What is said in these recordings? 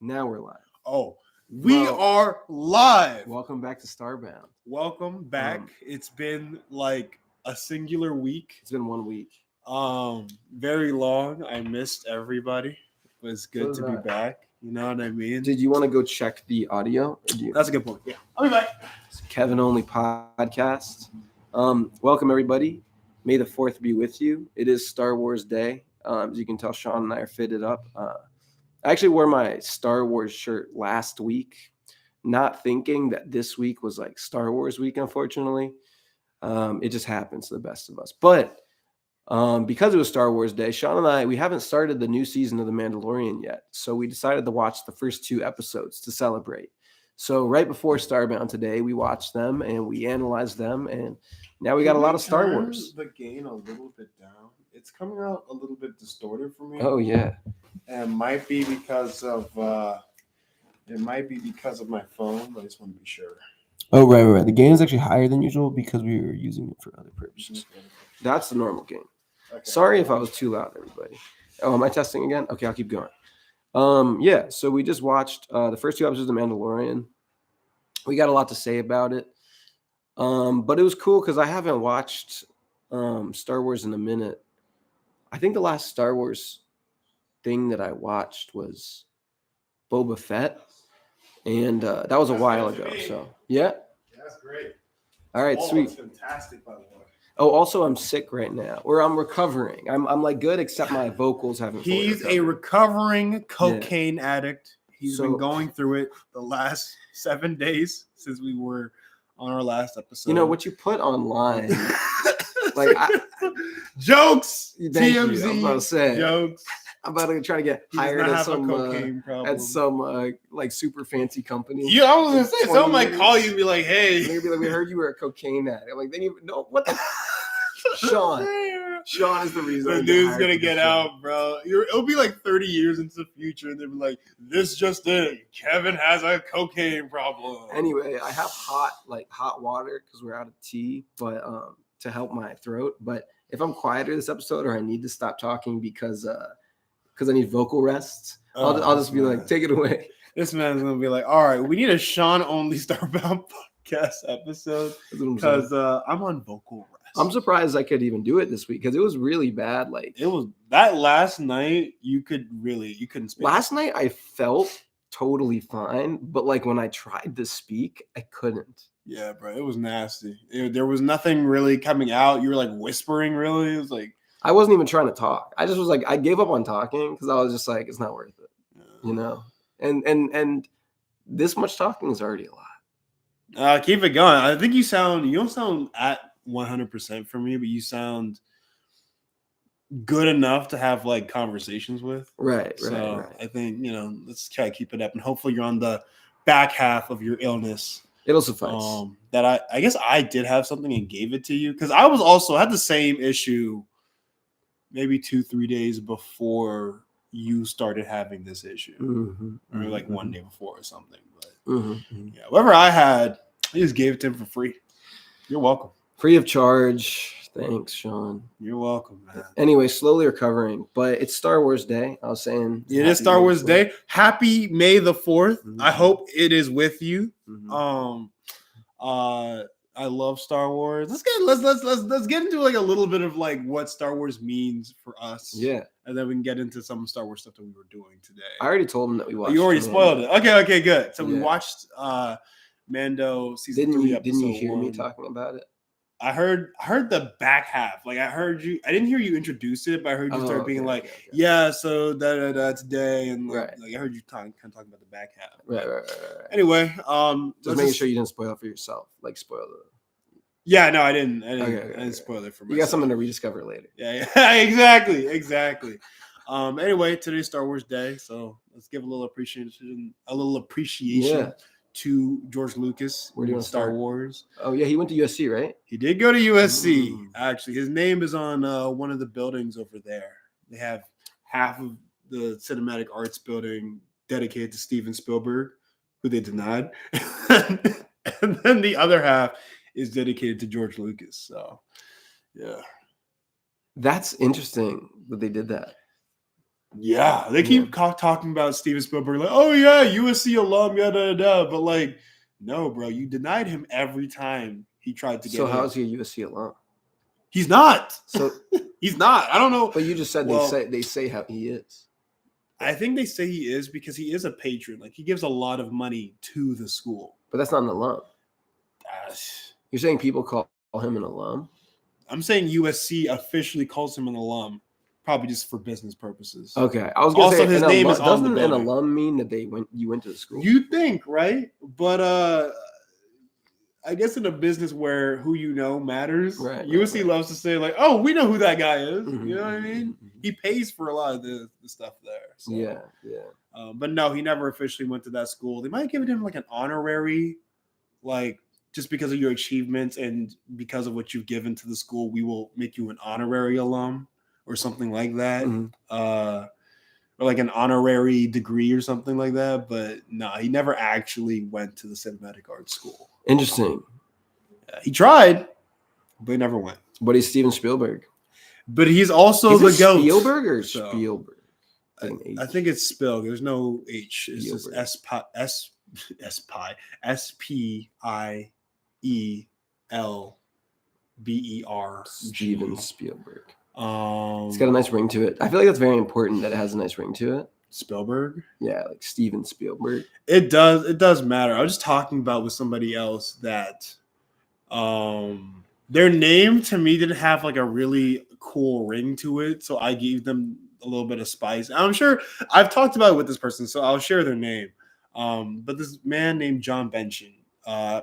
Now we're live. Oh, we are live. Welcome back to Starbound. Welcome back. It's been like a singular week. It's been 1 week. Very long. I missed everybody. It was good to be back. You know what I mean? Did you want to go check the audio? That's a good point. Yeah. I'll be back. It's Kevin Only Podcast. Welcome, everybody. May the 4th be with you. It is Star Wars Day. As you can tell, Sean and I are fitted up. I actually wore my Star Wars shirt last week, not thinking that this week was like Star Wars week, unfortunately. It just happens to the best of us. But because it was Star Wars Day, Sean and I, we haven't started the new season of The Mandalorian yet. So we decided to watch the first 2 episodes to celebrate. So right before Starbound today, we watched them and we analyzed them. And now we got a lot of Star Wars. The gain a little bit down. It's coming out a little bit distorted for me. Oh, yeah. And it might be because of my phone, but I just want to be sure. Oh, right. The gain is actually higher than usual because we were using it for other purposes. That's the normal gain. Okay. Sorry if I was too loud, everybody. Oh, am I testing again? Okay, I'll keep going. Yeah, so we just watched the first 2 episodes of The Mandalorian. We got a lot to say about it. But it was cool because I haven't watched Star Wars in a minute. I think the last Star Wars thing that I watched was Boba Fett. And that was a while ago. So, yeah. That's great. All right, sweet. It's fantastic, by the way. Oh, also, I'm sick right now, or I'm recovering. I'm like good, except my vocals haven't. He's a recovering cocaine addict. He's been going through it the last 7 days since we were on our last episode. You know what you put online, jokes. TMZ. I'm about to say jokes. I'm about to try to get hired at some like super fancy company. Yeah, I was gonna say someone might call you and be like, "Hey," they're gonna be like, "We heard you were a cocaine addict." I'm like, "Then you know what the." Sean is the reason. The dude's gonna get out, bro. It'll be like 30 years into the future, and they'll be like, "This just in: Kevin has a cocaine problem." Anyway, I have hot water because we're out of tea, but to help my throat. But if I'm quieter this episode, or I need to stop talking because I need vocal rests, I'll just be like, "Take it away." This man's gonna be like, "All right, we need a Sean only Starbound podcast episode because I'm on vocal rest." I'm surprised I could even do it this week because it was really bad. Like it was that last night. You couldn't speak. Last night I felt totally fine, but like when I tried to speak, I couldn't. Yeah, bro, it was nasty. There was nothing really coming out. You were like whispering. Really, it was like I wasn't even trying to talk. I just was like I gave up on talking because I was just like it's not worth it, you know. And this much talking is already a lot. Keep it going. I think you don't sound at 100% for me, but you sound good enough to have like conversations with. Right. I think, let's try to keep it up, and hopefully you're on the back half of your illness. It'll suffice. That I guess I did have something and gave it to you because I was also had the same issue maybe 2-3 days before you started having this issue, or like 1 day before or something. But yeah, whatever I had, I just gave it to him for free. You're welcome. Free of charge. Thanks, Sean. You're welcome, man. Anyway, slowly recovering, but it's Star Wars Day. I was saying it is Star Wars Day. Happy May the 4th. I hope it is with you. I love Star Wars. Let's get into like a little bit of like what Star Wars means for us. Yeah. And then we can get into some Star Wars stuff that we were doing today. I already told him that we watched. You already spoiled it. Okay, good. So we watched Mando season 3 episode 1. Didn't you hear me talking about it? I heard the back half. Like I didn't hear you introduce it, but I heard you start being like, yeah, so today, and like I heard you kind of talking about the back half. Right. Anyway, just making sure you didn't spoil it for yourself. Like spoil it. Yeah, no, I didn't. I didn't spoil it for myself. You got something to rediscover later. Yeah, exactly. Anyway, today's Star Wars Day, so let's give a little appreciation to George Lucas. We're doing Star Wars. Oh yeah, he went to USC, right? He did go to USC. Actually, his name is on one of the buildings over there. They have half of the cinematic arts building dedicated to Steven Spielberg, who they denied, and then the other half is dedicated to George Lucas. So, yeah, that's interesting that they did that. Yeah, they keep talking about Steven Spielberg like, oh yeah, USC alum, yada yada. But like, no, bro, you denied him every time he tried to get in. So how is he a USC alum? He's not. So he's not. I don't know. But you just said they say how he is. I think they say he is because he is a patron. Like he gives a lot of money to the school. But that's not an alum. You're saying people call him an alum? I'm saying USC officially calls him an alum, probably just for business purposes. Okay, I was going to say his name is on the doesn't an alum mean that you went to the school? You think, right? But I guess in a business where who you know matters, right, USC loves to say like, "Oh, we know who that guy is." Mm-hmm. You know what I mean? He pays for a lot of the stuff there. So. Yeah. But no, he never officially went to that school. They might have given him like an honorary, like. Just because of your achievements and because of what you've given to the school, we will make you an honorary alum or something like that. Mm-hmm. Or like an honorary degree or something like that. But no, he never actually went to the cinematic arts school. Interesting. He tried, but he never went. But he's Steven Spielberg. But he's also the GOAT. Spielberg or Spielberg? I think it's Spielberg. There's no H. It's just SPIELBER. Steven Spielberg. It's got a nice ring to it. I feel like that's very important that it has a nice ring to it. Spielberg? Yeah, like Steven Spielberg. It does matter. I was just talking about with somebody else that their name to me didn't have like a really cool ring to it. So I gave them a little bit of spice. I'm sure I've talked about it with this person, so I'll share their name. But this man named John Benson.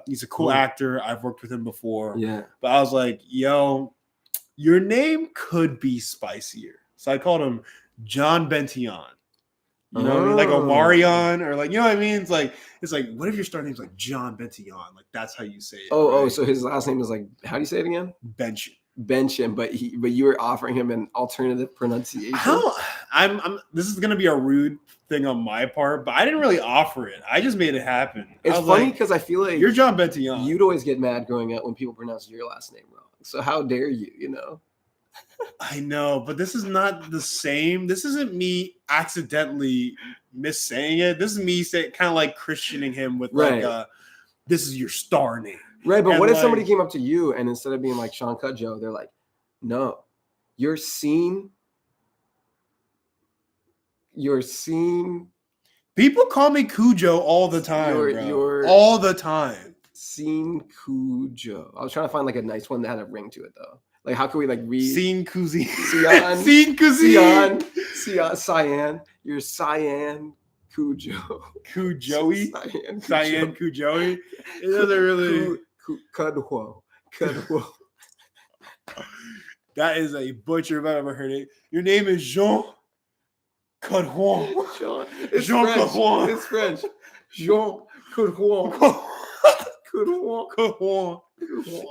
He's a cool actor. I've worked with him before. Yeah. But I was like, yo, your name could be spicier. So I called him John Bention. You know what I mean? Like Omarion or like, you know what I mean? It's like, what if your star name's like John Bention? Like that's how you say it. Oh, so his last name is like, how do you say it again? Benson, but you were offering him an alternative pronunciation. This is gonna be a rude thing on my part, but I didn't really offer it. I just made it happen. It's funny because I feel like you're John Bention. You'd always get mad growing up when people pronounce your last name wrong. So how dare you? You know. I know, but this is not the same. This isn't me accidentally missaying it. This is me kind of like Christianing him with like, this is your star name. Right, but what if somebody came up to you and instead of being like Sean Cudjoe, they're like, no, you're seen. People call me Cujo all the time, bro. All the time. Seen Cujo. I was trying to find like a nice one that had a ring to it though. Like how can we like read Seen Cuzi? Cyan. You're Cyan Cujo. Cujoey? Cyan Cujoey? It doesn't really... Cudwo. That is a butcher if I've ever heard it. Your name is Jean Cudhuan. Jean Cudhuan. It's French. Jean Cudhuan.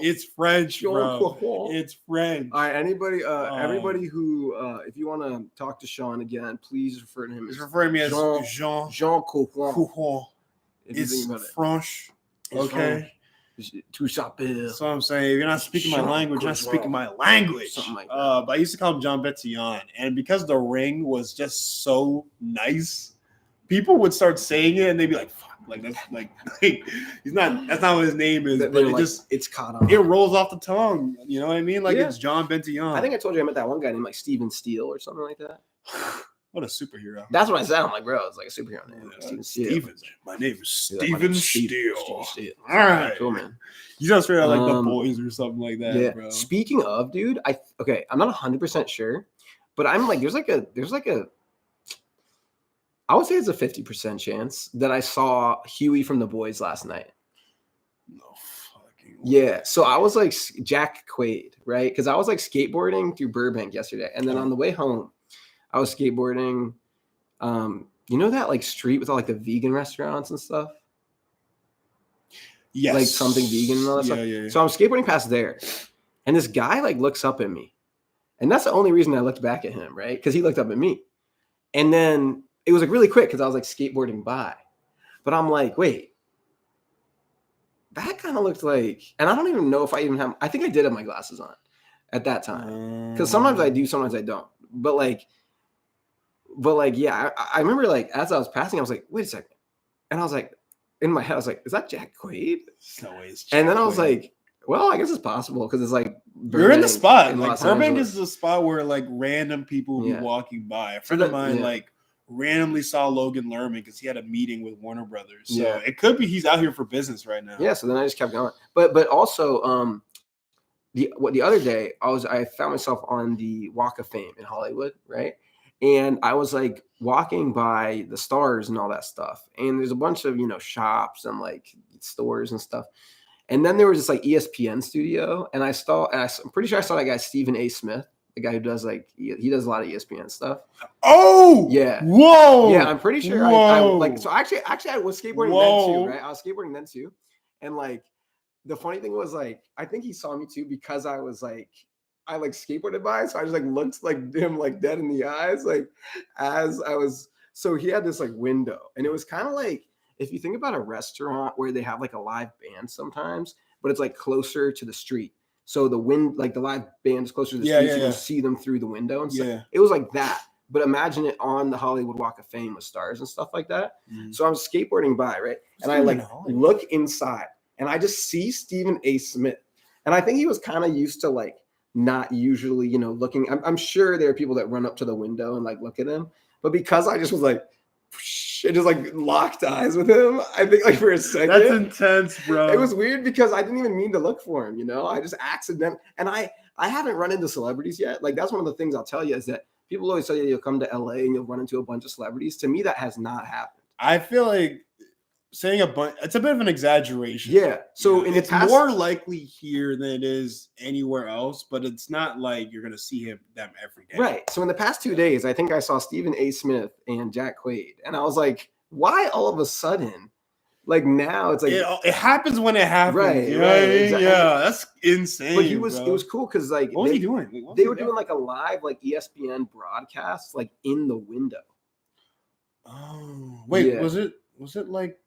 It's French, bro. It's French. All right, everybody who, if you want to talk to Sean again, please refer to him. He's referring to me as Jean Cudhuan. It's French. Okay. So I'm saying, if you're not speaking my language, you're not speaking my language. Something like that. But I used to call him John Bention, and because the ring was just so nice, people would start saying it, and they'd be like, "Fuck, like that's like he's not. That's not what his name is." But it's caught on. It rolls off the tongue. You know what I mean? Like it's John Bention. I think I told you I met that one guy named like Steven Steele or something like that. What a superhero. That's what I said. I'm like, bro, it's like a superhero name. Steven Steele. My name is Steven Steele. All right. Cool, man. You sound straight out like The Boys or something like that, bro. Speaking of, dude, I'm not 100% sure, but I'm like, there's like a, I would say it's a 50% chance that I saw Huey from The Boys last night. No fucking way. Yeah. So I was like Jack Quaid, right? Because I was like skateboarding through Burbank yesterday. And then on the way home, I was skateboarding, you know that like street with all like the vegan restaurants and stuff? Yes. Like something vegan and all that stuff. Yeah. So I'm skateboarding past there. And this guy like looks up at me. And that's the only reason I looked back at him, right? Because he looked up at me. And then it was like really quick because I was like skateboarding by. But I'm like, wait. That kind of looked like, and I don't even know if I think I did have my glasses on at that time. Because sometimes I do, sometimes I don't. But like, But like, yeah, I remember like as I was passing, I was like, wait a second. And I was like, in my head, I was like, is that Jack Quaid? No way, it's Jack And then I was Quaid. like, well, I guess it's possible because it's like you're in the spot. in Like Los Burbank Angeles. is a spot where like random people will be walking by. A friend of mine like randomly saw Logan Lerman because he had a meeting with Warner Brothers. So it could be he's out here for business right now. Yeah. So then I just kept going. But also the other day I found myself on the Walk of Fame in Hollywood, right? And I was like walking by the stars and all that stuff. And there's a bunch of, shops and like stores and stuff. And then there was this like ESPN studio. And I'm pretty sure I saw that guy, Stephen A. Smith, the guy who does he does a lot of ESPN stuff. Oh, yeah. Whoa. Yeah. I'm pretty sure so actually I was skateboarding then too, right? I was skateboarding then too. And like, the funny thing was like, I think he saw me too because I was like, I like skateboarded by, so I just like looked like him like dead in the eyes, like as I was. So he had this like window, and it was kind of like if you think about a restaurant where they have like a live band sometimes, but it's like closer to the street. So the live band is closer to the street, so you can see them through the window and stuff. Yeah. It was like that. But imagine it on the Hollywood Walk of Fame with stars and stuff like that. Mm. So I'm skateboarding by, right? And I like look inside. And I just see Stephen A. Smith. And I think he was kind of used to like not usually, looking. I'm sure there are people that run up to the window and like look at him. But because I just was like, it just like locked eyes with him. I think like for a second. That's intense, bro. It was weird because I didn't even mean to look for him, I just accidentally. And I haven't run into celebrities yet. Like that's one of the things I'll tell you is that people always say you'll come to LA and you'll run into a bunch of celebrities. To me, that has not happened. I feel like saying a bunch, it's a bit of an exaggeration. Yeah. So it's more likely here than it is anywhere else, but it's not like you're going to see them every day. Right. So in the past 2 days, I think I saw Stephen A. Smith and Jack Quaid. And I was like, why all of a sudden? Like now it's like it happens when it happens. Right. You know what I mean? Exactly. Yeah. That's insane. But it was cool because like what was he doing? They were doing like a live like ESPN broadcast like in the window. Oh, wait, yeah. Was it like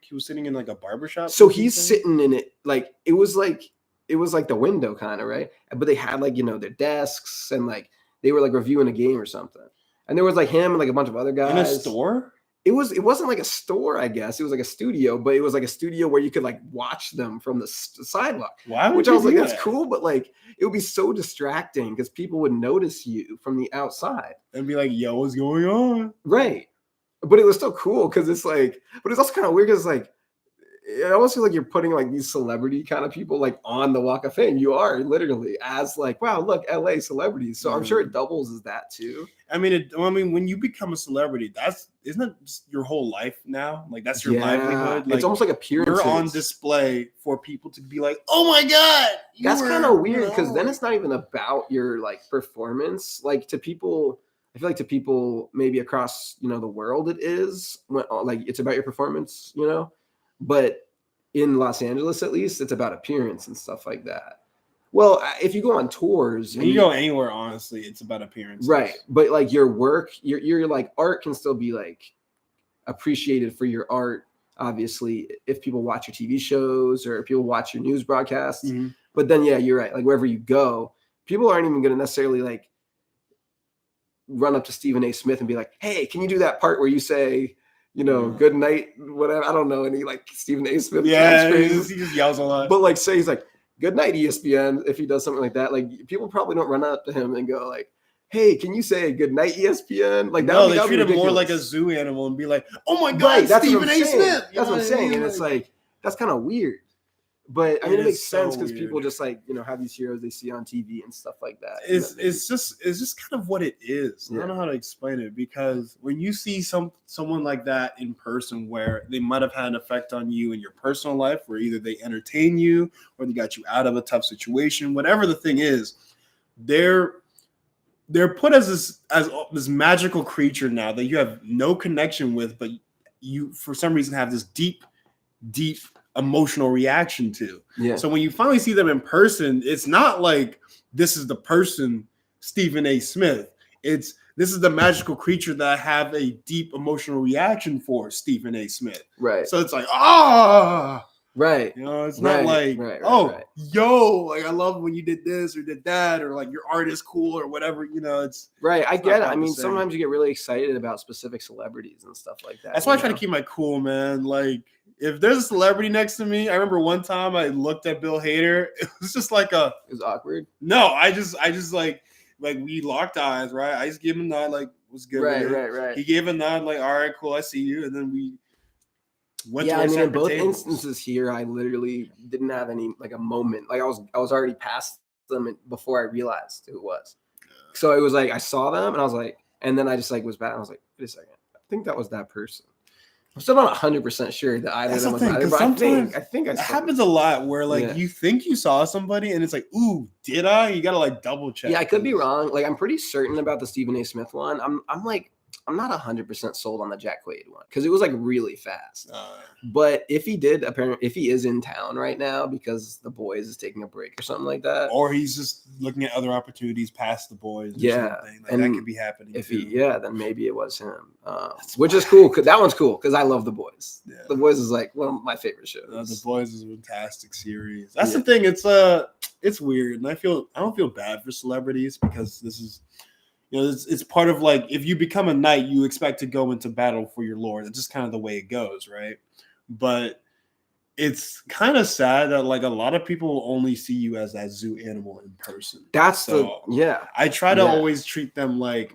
he was sitting in like a barbershop? So he's sitting in it like it was like the window kind of, right? But they had like, their desks and like they were like reviewing a game or something. And there was like him and like a bunch of other guys. In a store? It wasn't like a store, I guess. It was like a studio, but it was like a studio where you could like watch them from the sidewalk. Why would Which you I was like, do that's that? cool, but like it would be so distracting because people would notice you from the outside. And be like, yo, what's going on? Right. But it was still cool because it's like, but it's also kind of weird because like, I almost feel like you're putting like these celebrity kind of people like on the Walk of Fame. You are literally as like, wow, look, LA celebrities. So I'm sure it doubles as that too. I mean, when you become a celebrity, isn't that just your whole life now? Like that's your livelihood. Like, it's almost like appearances. You're on display for people to be like, oh my God. That's kind of weird because then it's not even about your like performance. Like to people, I feel like to people maybe across, the world it is like it's about your performance, but in Los Angeles, at least it's about appearance and stuff like that. Well, if you go on tours, when you go anywhere, honestly, it's about appearance. Right. But like your work, your like art can still be like appreciated for your art. Obviously, if people watch your TV shows or if people watch your news broadcasts, but then, yeah, you're right. Like wherever you go, people aren't even going to necessarily like run up to Stephen A. Smith and be like, hey, can you do that part where you say, good night, whatever. I don't know any like Stephen A. Smith. Yeah, he just yells a lot. But like say he's like, good night, ESPN, if he does something like that. Like people probably don't run up to him and go like, hey, can you say good night, ESPN? Like that. No, they treat him more like a zoo animal and be like, oh my God, right, Stephen A. Smith. That's what I'm saying. And it's like, that's kind of weird. But I mean, it makes sense because people just like, have these heroes they see on TV and stuff like that. It's just kind of what it is. Yeah. I don't know how to explain it because when you see someone like that in person where they might have had an effect on you in your personal life where either they entertain you or they got you out of a tough situation, whatever the thing is, they're put as this magical creature now that you have no connection with, but you for some reason have this deep emotional reaction to. Yeah. So when you finally see them in person, it's not like this is the person Stephen A. Smith. This is the magical creature that I have a deep emotional reaction for, Stephen A. Smith. Right. So it's like, Right. You know, it's not like, yo, like I love when you did this or did that, or like your art is cool or whatever. You know, it's right. I it's get not it. I quite the mean, same. sometimes you get really excited about specific celebrities and stuff like that. That's why I try to keep my cool, man. Like, if there's a celebrity next to me, I remember one time I looked at Bill Hader. It was just like it was awkward. No, I just like we locked eyes, right? I just gave him a nod, like, was good. Right. He gave a nod, like, all right, cool, I see you, and then we went. Yeah, to I mean, in both tables. instances here, I literally didn't have any like a moment. Like I was already past them before I realized who it was. So it was like I saw them and I was like, and then I just like was back. And I was like, wait a second, I think that was that person. I'm still not 100% sure that either of them was either, but I think it happens a lot where like you think you saw somebody and it's like, ooh, did I? You gotta like double check. Yeah, I could be wrong. Like I'm pretty certain about the Stephen A. Smith one. I'm not 100% sold on the Jack Quaid one because it was like really fast. But if he is in town right now because the Boys is taking a break or something like that, or he's just looking at other opportunities past the Boys, or something. Like, and that could be happening. Then maybe it was him, which is cool. That one's cool because I love the Boys. Yeah. The Boys is like one of my favorite shows. The Boys is a fantastic series. That's the thing. It's weird, and I don't feel bad for celebrities because this is. You know, it's part of like if you become a knight, you expect to go into battle for your lord. It's just kind of the way it goes, right? But it's kind of sad that like a lot of people will only see you as that zoo animal in person. I try to always treat them like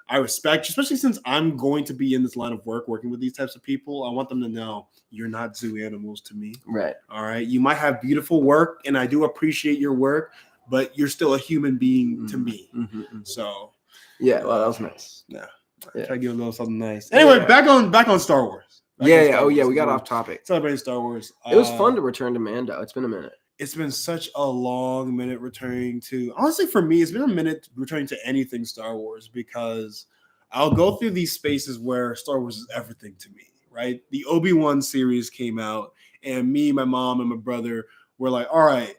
I respect, especially since I'm going to be in this line of work working with these types of people. I want them to know you're not zoo animals to me. Right. All right. You might have beautiful work, and I do appreciate your work, but you're still a human being to me. Mm-hmm. So. Yeah, well, that was nice. Yeah, try to give a little something nice. Anyway, back on Star Wars. We got off topic. Celebrating Star Wars. It was fun to return to Mando. It's been a minute. It's been such a long minute returning to. Honestly, for me, it's been a minute returning to anything Star Wars because I'll go through these spaces where Star Wars is everything to me. Right, the Obi-Wan series came out, and me, my mom, and my brother were like, "All right,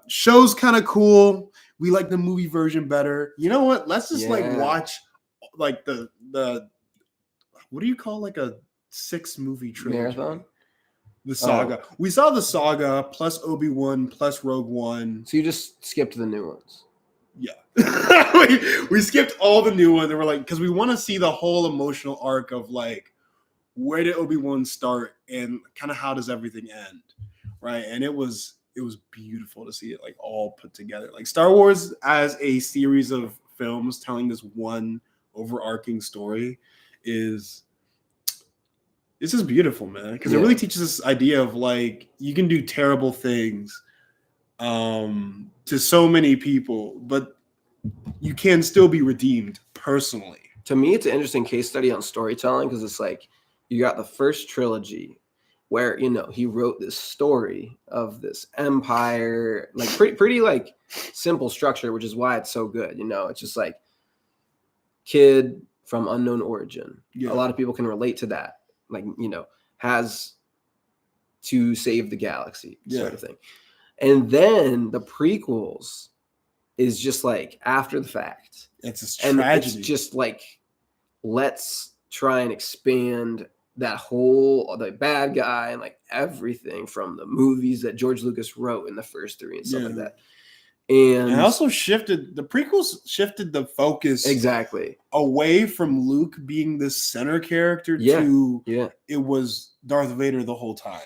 show's kind of cool. We like the movie version better. You know what? Let's just like watch like the what do you call like a 6-movie trilogy? Marathon? The saga. We saw the saga plus Obi-Wan plus Rogue One. So you just skipped the new ones. Yeah. we skipped all the new ones and we're like, because we want to see the whole emotional arc of like where did Obi-Wan start and kind of how does everything end? Right. And it was beautiful to see it like all put together. Like Star Wars as a series of films telling this one overarching story is just beautiful, man. Because it really teaches this idea of like you can do terrible things to so many people, but you can still be redeemed personally. To me, it's an interesting case study on storytelling because it's like you got the first trilogy where, you know, he wrote this story of this empire, like pretty like simple structure, which is why it's so good. You know, it's just like kid from unknown origin. Yeah. A lot of people can relate to that. Like, you know, has to save the galaxy sort of thing. And then the prequels is just like after the fact. It's a tragedy. And it's just like, let's try and expand that whole the bad guy and like everything from the movies that George Lucas wrote in the first 3 and stuff like that. And also the prequels shifted the focus away from Luke being the center character to it was Darth Vader the whole time.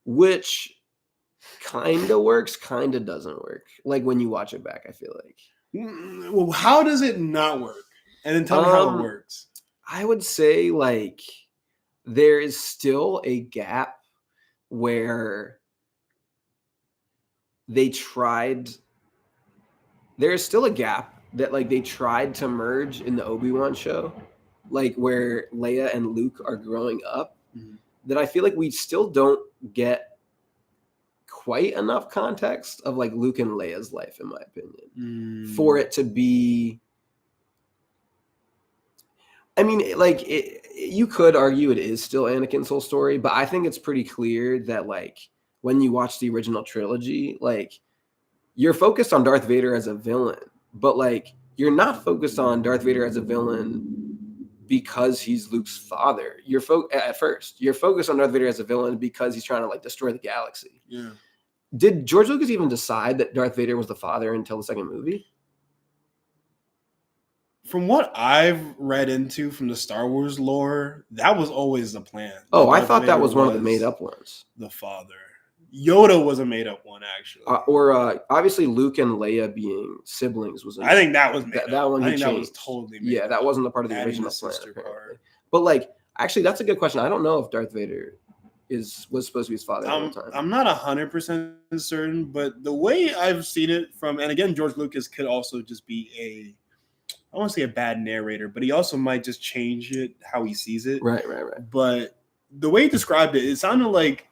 Which kind of works, kind of doesn't work. Like when you watch it back, I feel like. Well, how does it not work? And then tell me how it works. I would say like there is still a gap where there's still a gap that like they tried to merge in the Obi-Wan show, like where Leia and Luke are growing up, that I feel like we still don't get quite enough context of like Luke and Leia's life, in my opinion, for it to be. I mean, like you could argue it is still Anakin's whole story, but I think it's pretty clear that like when you watch the original trilogy, like you're focused on Darth Vader as a villain, but like you're not focused on Darth Vader as a villain because he's Luke's father. At first, you're focused on Darth Vader as a villain because he's trying to like destroy the galaxy. Yeah. Did George Lucas even decide that Darth Vader was the father until the second movie? From what I've read into from the Star Wars lore, that was always the plan. Oh, I thought that was one of the made up ones. The father. Yoda was a made up one, actually. Obviously Luke and Leia being siblings was. I think that was made up. That one I he think changed. That was totally made yeah, up. that wasn't a part of the original plan. But like, actually, that's a good question. I don't know if Darth Vader was supposed to be his father the whole time. I'm not 100% certain, but the way I've seen it from, and again, George Lucas could also just be I won't say a bad narrator, but he also might just change it how he sees it. Right. But the way he described it, it sounded like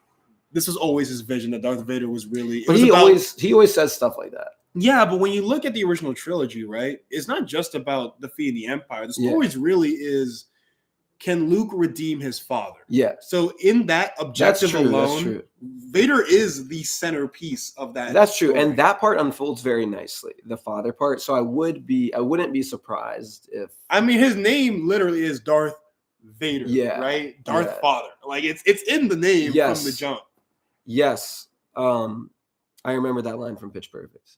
this was always his vision that Darth Vader was really. But he always says stuff like that. Yeah, but when you look at the original trilogy, right, it's not just about defeating the Empire. The story really is, can Luke redeem his father? Yeah. So in that objective alone, that's true. Vader is the centerpiece of that. That's true, story. and that part unfolds very nicely. The father part. So I wouldn't be surprised if. I mean, his name literally is Darth Vader. Yeah. Right. Darth Father. Like it's in the name from the jump. Yes. I remember that line from Pitch Perfect.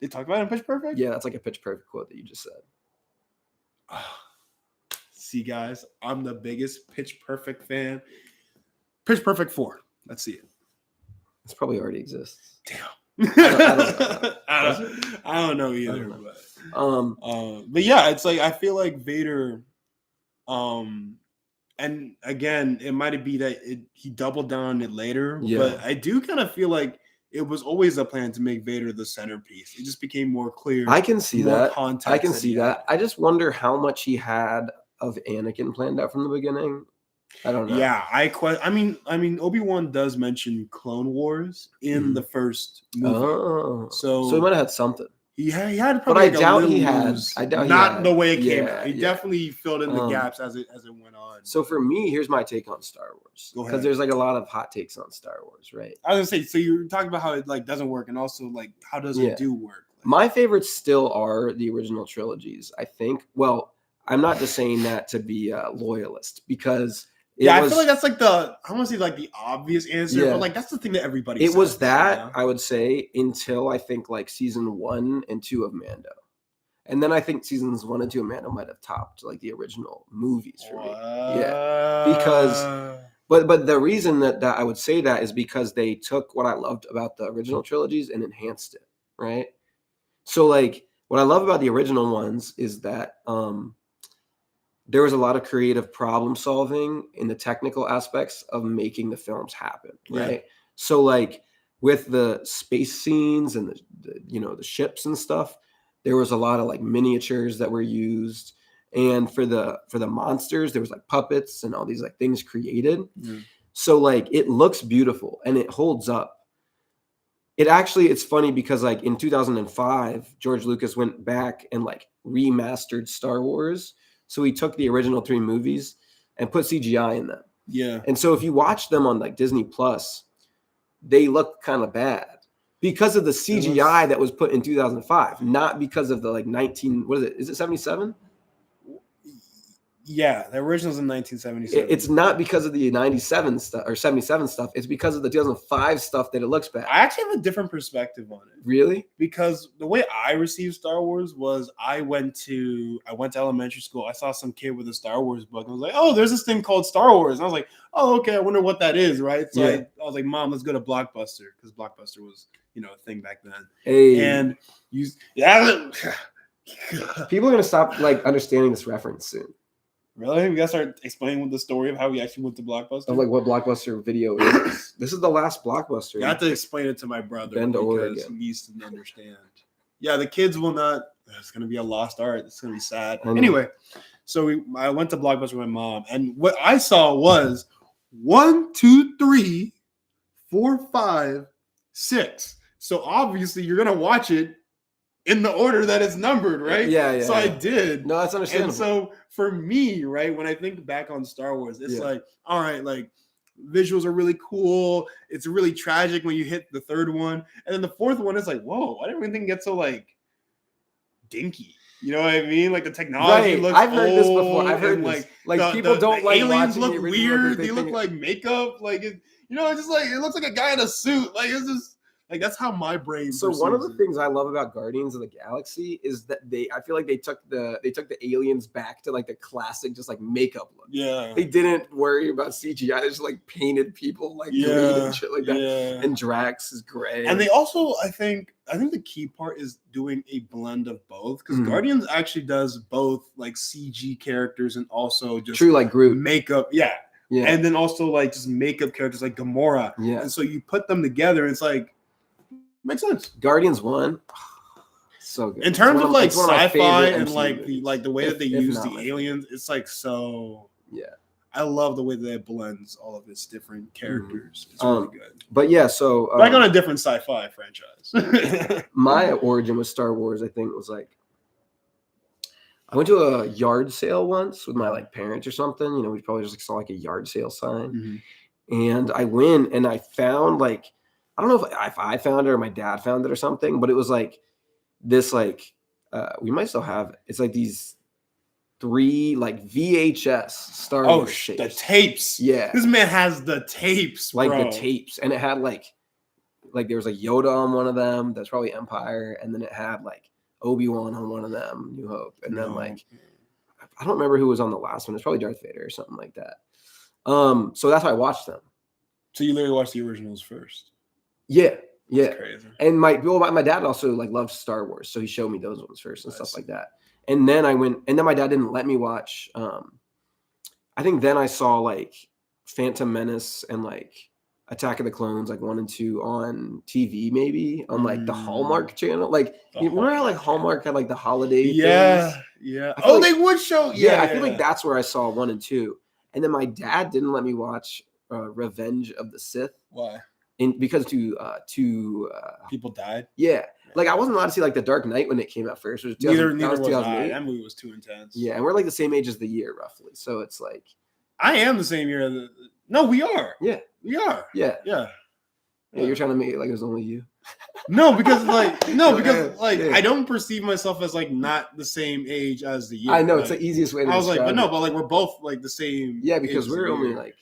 They talked about it in Pitch Perfect? Yeah, that's like a Pitch Perfect quote that you just said. See, guys, I'm the biggest Pitch Perfect fan. Pitch Perfect 4. Let's see it. This probably already exists. Damn. I don't know either. But yeah, it's like I feel like Vader. And again, it might be that he doubled down on it later. Yeah. But I do kind of feel like it was always a plan to make Vader the centerpiece. It just became more clear. I can see that. I can see that. I just wonder how much he had of Anakin planned out from the beginning. I don't know. Yeah, I mean, Obi-Wan does mention Clone Wars in the first movie. Oh, so he might have had something. He had probably, but I doubt he had. Not the way it came out. He definitely filled in the gaps as it went on. So for me, here's my take on Star Wars, because there's like a lot of hot takes on Star Wars, right? I was gonna say, so you're talking about how it like doesn't work, and also like how does it do work? My favorites still are the original trilogies. I think. Well, I'm not just saying that to be a loyalist, because. I feel like that's like I want to say like the obvious answer, but like that's the thing that everybody says. It was that, I would say, until I think like season 1 and 2 of Mando. And then I think seasons 1 and 2 of Mando might have topped like the original movies for me. Yeah. Because but the reason that I would say that is because they took what I loved about the original trilogies and enhanced it, right? So like what I love about the original ones is that there was a lot of creative problem solving in the technical aspects of making the films happen, right? Yeah. So like with the space scenes and the ships and stuff, there was a lot of like miniatures that were used, and for the monsters, there was like puppets and all these like things created. Mm. So like it looks beautiful and it holds up. It's funny because like in 2005, George Lucas went back and like remastered Star Wars. So he took the original 3 movies and put CGI in them. Yeah. And so if you watch them on like Disney Plus, they look kind of bad because of the CGI that was put in 2005, not because of the like 19, what is it? Is it 77? Yeah, the original's in 1977. It's not because of the 97 stuff or 77 stuff. It's because of the 2005 stuff that it looks bad. I actually have a different perspective on it. Really? Because the way I received Star Wars was I went to elementary school. I saw some kid with a Star Wars book. I was like, oh, there's this thing called Star Wars. And I was like, oh, okay, I wonder what that is, right? So I was like, Mom, let's go to Blockbuster, because Blockbuster was, a thing back then. Hey. And people are gonna stop like understanding this reference soon. Really? We gotta start explaining the story of how we actually went to Blockbuster? Of like what Blockbuster video is. This is the last Blockbuster. You have to explain it to my brother because he needs to understand. Yeah, the kids will not. It's gonna be a lost art. It's gonna be sad. Anyway, so I went to Blockbuster with my mom, and what I saw was 1, 2, 3, 4, 5, 6. So obviously you're gonna watch it in the order that it's numbered, right? Yeah. So I did. No, that's understandable. And so for me, right, when I think back on Star Wars, it's like, all right, like visuals are really cool. It's really tragic when you hit the third one. And then the fourth one is like, whoa, why did everything get so like dinky? You know what I mean? Like the technology looks I've heard this before. old, I've heard and, this. like Like people don't the like aliens watching look the original weird. because They look like makeup. Like it, it's just like it looks like a guy in a suit. Like it's just like that's how my brain. So one of the perceives things I love about Guardians of the Galaxy is that I feel like they took the aliens back to like the classic, just like makeup look. Yeah. They didn't worry about CGI. They just like painted people like green and shit like that. Yeah. And Drax is gray. And they also, I think the key part is doing a blend of both, because Guardians actually does both like CG characters and also just true like Groot makeup. Yeah. And then also like just makeup characters like Gamora. Yeah. And so you put them together, and it's like makes sense. Guardians 1, so good. In terms of like sci-fi and MCU like movies. the way that they use the not aliens, it's like so. Yeah. I love the way that it blends all of its different characters. It's really good. But yeah, so like on a different sci-fi franchise. My origin with Star Wars, I think, was like I went to a yard sale once with my like parents or something. You know, we probably just like, saw like a yard sale sign, and I went and I found like I don't know if I found it or my dad found it or something, but it was like this like we might still have it. It's like these 3 like VHS Star Wars tapes. The tapes. Yeah. This man has the tapes, like bro. the tapes. And it had like there was a Yoda on one of them. That's probably Empire. And then it had like Obi-Wan on one of them, New Hope. And then like I don't remember who was on the last one. It's probably Darth Vader or something like that. So that's how I watched them. So you literally watched the originals first. Yeah. Yeah. That's crazy. And my dad also like loved Star Wars, so he showed me those ones first and stuff like that. And then I went, and then my dad didn't let me watch. I think then I saw like Phantom Menace and like Attack of the Clones, like 1 and 2 on TV, maybe on like the Hallmark channel. Like remember how like Hallmark had like the holiday things? Yeah. Oh, like, they would show. Yeah, I feel like that's where I saw 1 and 2. And then my dad didn't let me watch Revenge of the Sith. Why? Because two people died. Yeah. Like I wasn't allowed to see like The Dark Knight when it came out first. It was neither was I. That movie was too intense. Yeah, and we're like the same age as the year roughly. So it's like I am the same year. No, we are. Yeah. We are. Yeah. Yeah. You're trying to make it like it was only you. No, because I don't perceive myself as like not the same age as the year. I know like, it's the easiest way to I was like, but no, it. but like we're both like the same. Yeah, because we're only like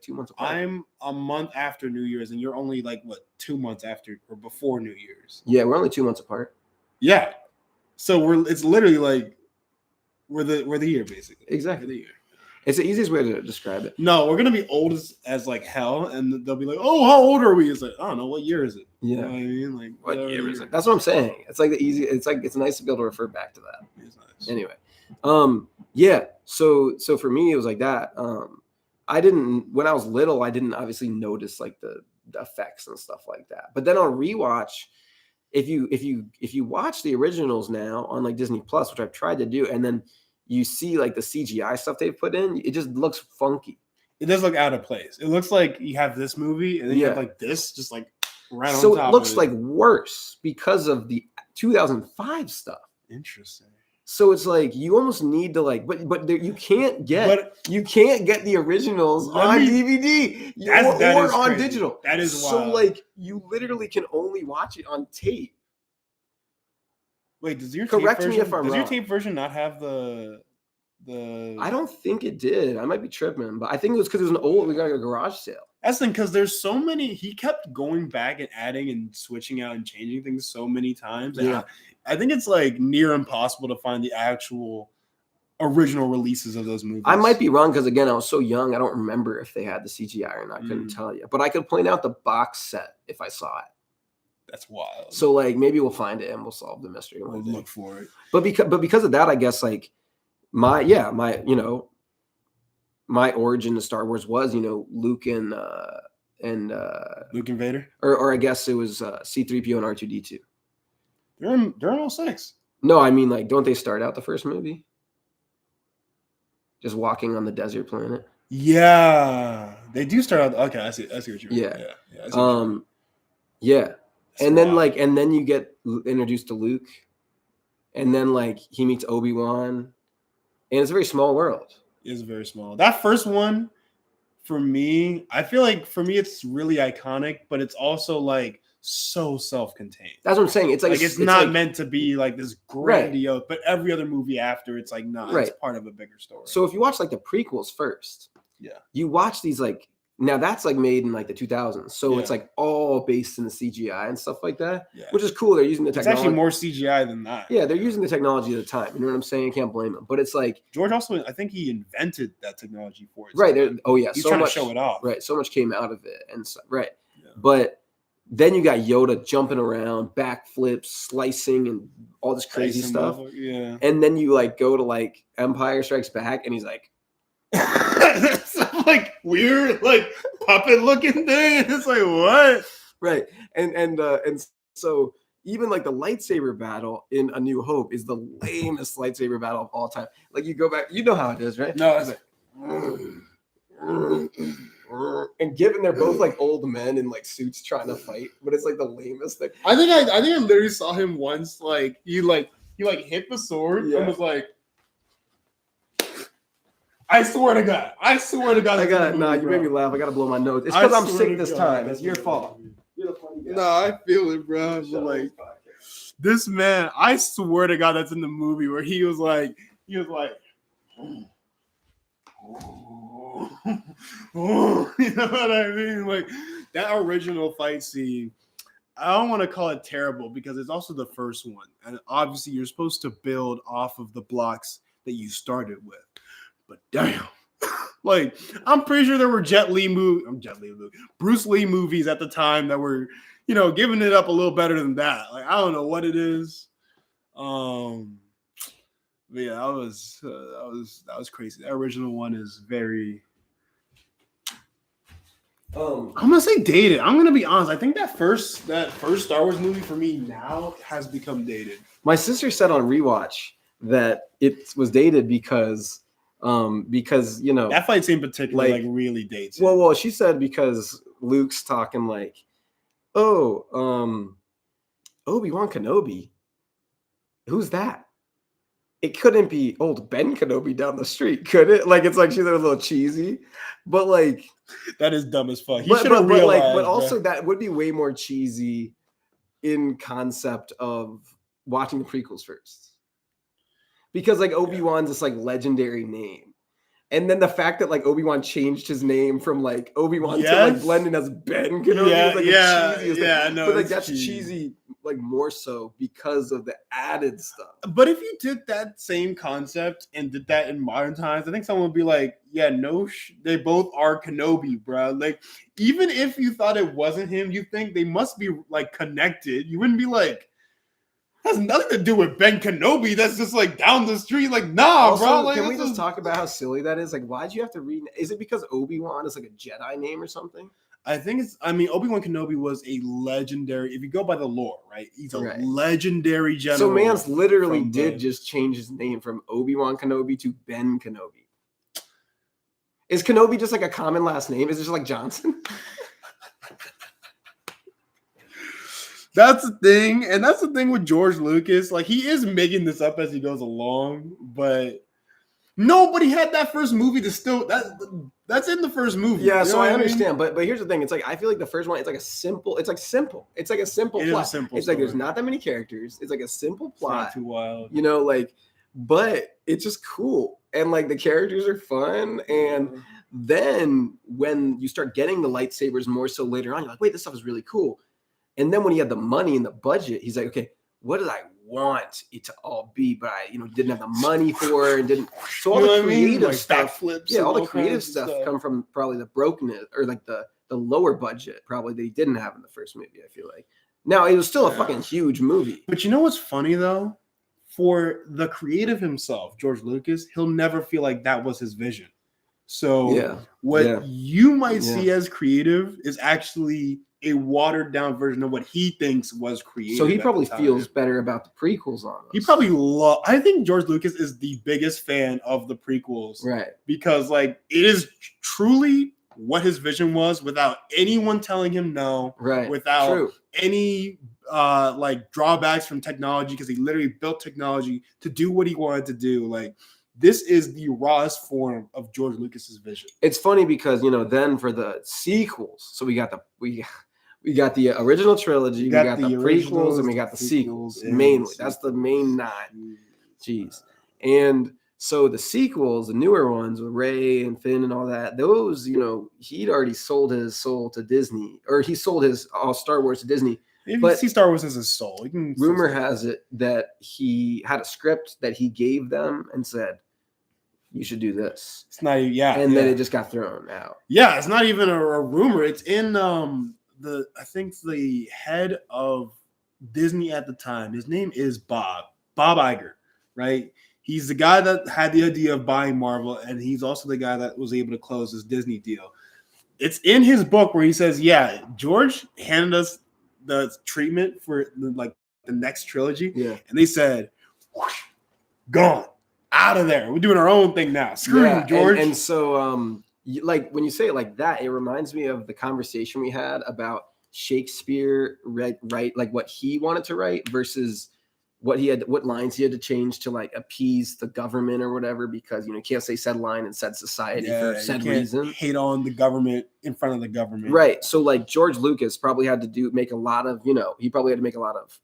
2 months apart. I'm a month after New Year's, and you're only like what 2 months after or before New Year's. Yeah, we're only 2 months apart. Yeah, so it's literally like we're the year basically. Exactly. We're the year. It's the easiest way to describe it. No, we're gonna be old as like hell, and they'll be like, "Oh, how old are we?" It's like, I don't know, what year is it? Yeah, you know what I mean, like what year is it? That's what I'm saying. It's like the easy. It's like it's nice to be able to refer back to that. It's nice. Anyway, yeah. So for me, it was like that. I didn't when I was little. I didn't obviously notice like the effects and stuff like that. But then on rewatch, if you watch the originals now on like Disney Plus, which I've tried to do, and then you see like the CGI stuff they've put in, it just looks funky. It does look out of place. It looks like you have this movie and then you have like this just like right on top. So it looks like worse because of the 2005 stuff. Interesting. So it's like you almost need to like, but there, you can't get the originals on DVD or on digital. That is wild. So like you literally can only watch it on tape. Wait, does your correct me if I'm wrong? Does your tape version not have the? I don't think it did. I might be tripping, but I think it was because it was an old. We got a garage sale. That's the thing, because there's so many. He kept going back and adding and switching out and changing things so many times. And yeah, I think it's like near impossible to find the actual original releases of those movies. I might be wrong because again, I was so young. I don't remember if they had the CGI or not. I couldn't tell you, but I could point out the box set if I saw it. That's wild. So like maybe we'll find it and we'll solve the mystery. We'll look for it. But because of that, I guess like my origin to Star Wars was Luke and Luke and Vader, or I guess it was C-3PO and R2-D2. They're in 06. No, I mean like don't they start out the first movie just walking on the desert planet? Yeah, they do start out. Okay, I see what you mean. Yeah. Yeah. And then you get introduced to Luke, and then like he meets Obi-Wan, and it's a very small world. It is very small. That first one, for me, I feel like for me it's really iconic, but it's also like so self-contained. That's what I'm saying. It's like it's not meant to be like this grandiose, but every other movie after it's like, nah, it's part of a bigger story. So if you watch like the prequels first, you watch these like, now that's like made in like the 2000s. So it's like all based in the CGI and stuff like that, which is cool. They're using the technology. It's actually more CGI than that. Yeah, they're using the technology at the time. You know what I'm saying? I can't blame them. But it's like George also, I think he invented that technology for it. Right. He's trying to show it off. Right. So much came out of it. And so, but then you got Yoda jumping around, backflips, slicing, and all this crazy stuff. Yeah. And then you like go to like Empire Strikes Back, and he's like, some like weird like puppet looking thing. It's like, what? Right. And so even like the lightsaber battle in A New Hope is the lamest lightsaber battle of all time. Like you go back, you know how it is, right? No, it's like, and given they're both like old men in like suits trying to fight, but it's like the lamest thing. I think I literally saw him once. Like he hit the sword and was like, I swear to God. I got nah. You made me laugh. I gotta blow my nose. It's because I'm sick this time. It's your fault. You're the funny guy. No, I feel it, bro. But like this man, I swear to God, that's in the movie where he was like, you know what I mean? Like that original fight scene. I don't want to call it terrible because it's also the first one, and obviously you're supposed to build off of the blocks that you started with. But damn, like I'm pretty sure there were Bruce Lee movies at the time that were, giving it up a little better than that. Like I don't know what it is. But yeah, that was crazy. That original one is very. I'm gonna say dated. I'm gonna be honest. I think that first Star Wars movie for me now has become dated. My sister said on rewatch that it was dated because that fight scene in particular like really dates it. Well, she said because Luke's talking like, Obi-Wan Kenobi, who's that? It couldn't be old Ben Kenobi down the street, could it? Like it's like she's a little cheesy, but like that is dumb as fuck. He should have realized. But also that would be way more cheesy in concept of watching the prequels first. Because like Obi-Wan's this like legendary name. And then the fact that like Obi-Wan changed his name from like Obi-Wan to like blending as Ben Kenobi was like no, but like that's cheesy like more so because of the added stuff. But if you did that same concept and did that in modern times, I think someone would be like, they both are Kenobi, bro. Like even if you thought it wasn't him, you think they must be like connected. You wouldn't be like, has nothing to do with Ben Kenobi. That's just like down the street. Like, nah, also, bro. Like, can we just talk about how silly that is? Like, why'd you have to read? Is it because Obi-Wan is like a Jedi name or something? Obi-Wan Kenobi was a legendary, if you go by the lore, right? He's a legendary general. So Mance literally did just change his name from Obi-Wan Kenobi to Ben Kenobi. Is Kenobi just like a common last name? Is it just like Johnson? That's the thing. And that's the thing with George Lucas. Like, he is making this up as he goes along, but nobody had that first movie to still that's in the first movie. Yeah, so I understand. But here's the thing. It's like I feel like the first one, it's like a simple plot. It's like there's not that many characters. It's like a simple plot. It's not too wild. But it's just cool. And like the characters are fun. And then when you start getting the lightsabers more so later on, you're like, wait, this stuff is really cool. And then when he had the money and the budget, he's like, okay, what did I want it to all be? But I, didn't have the money for it and didn't. So all the creative stuff, all the creative stuff come from probably the brokenness or like the lower budget probably that he didn't have in the first movie, I feel like. Now, it was still a fucking huge movie. But you know what's funny, though? For the creative himself, George Lucas, he'll never feel like that was his vision. So what you might see as creative is actually a watered down version of what he thinks was creative. So he probably feels better about the prequels on us. He probably I think George Lucas is the biggest fan of the prequels. Right. Because like it is truly what his vision was without anyone telling him no. Right. Without any like drawbacks from technology, because he literally built technology to do what he wanted to do. Like this is the rawest form of George Lucas's vision. It's funny because then for the sequels, so we got We got the original trilogy, we got the prequels, and we got the sequels. Mainly, that's the main 9. Jeez. And so the sequels, the newer ones with Rey and Finn and all that, those, he'd already sold his soul to Disney, or he sold his all Star Wars to Disney. If you see Star Wars as his soul, rumor has it that he had a script that he gave them and said, you should do this. It's not, and then it just got thrown out. Yeah, it's not even a rumor. It's in I think the head of Disney at the time. His name is Bob Iger, right? He's the guy that had the idea of buying Marvel, and he's also the guy that was able to close his Disney deal. It's in his book where he says, yeah, George handed us the treatment for the next trilogy, and they said, whoosh, gone, out of there. We're doing our own thing now. Screw you, George. And so, when you say it like that, it reminds me of the conversation we had about Shakespeare, right? Like what he wanted to write versus what lines he had to change to appease the government or whatever, because you can't say said line in said society for said reason. Hate on the government in front of the government, right? So George Lucas probably had to make a lot of he probably had to make a lot of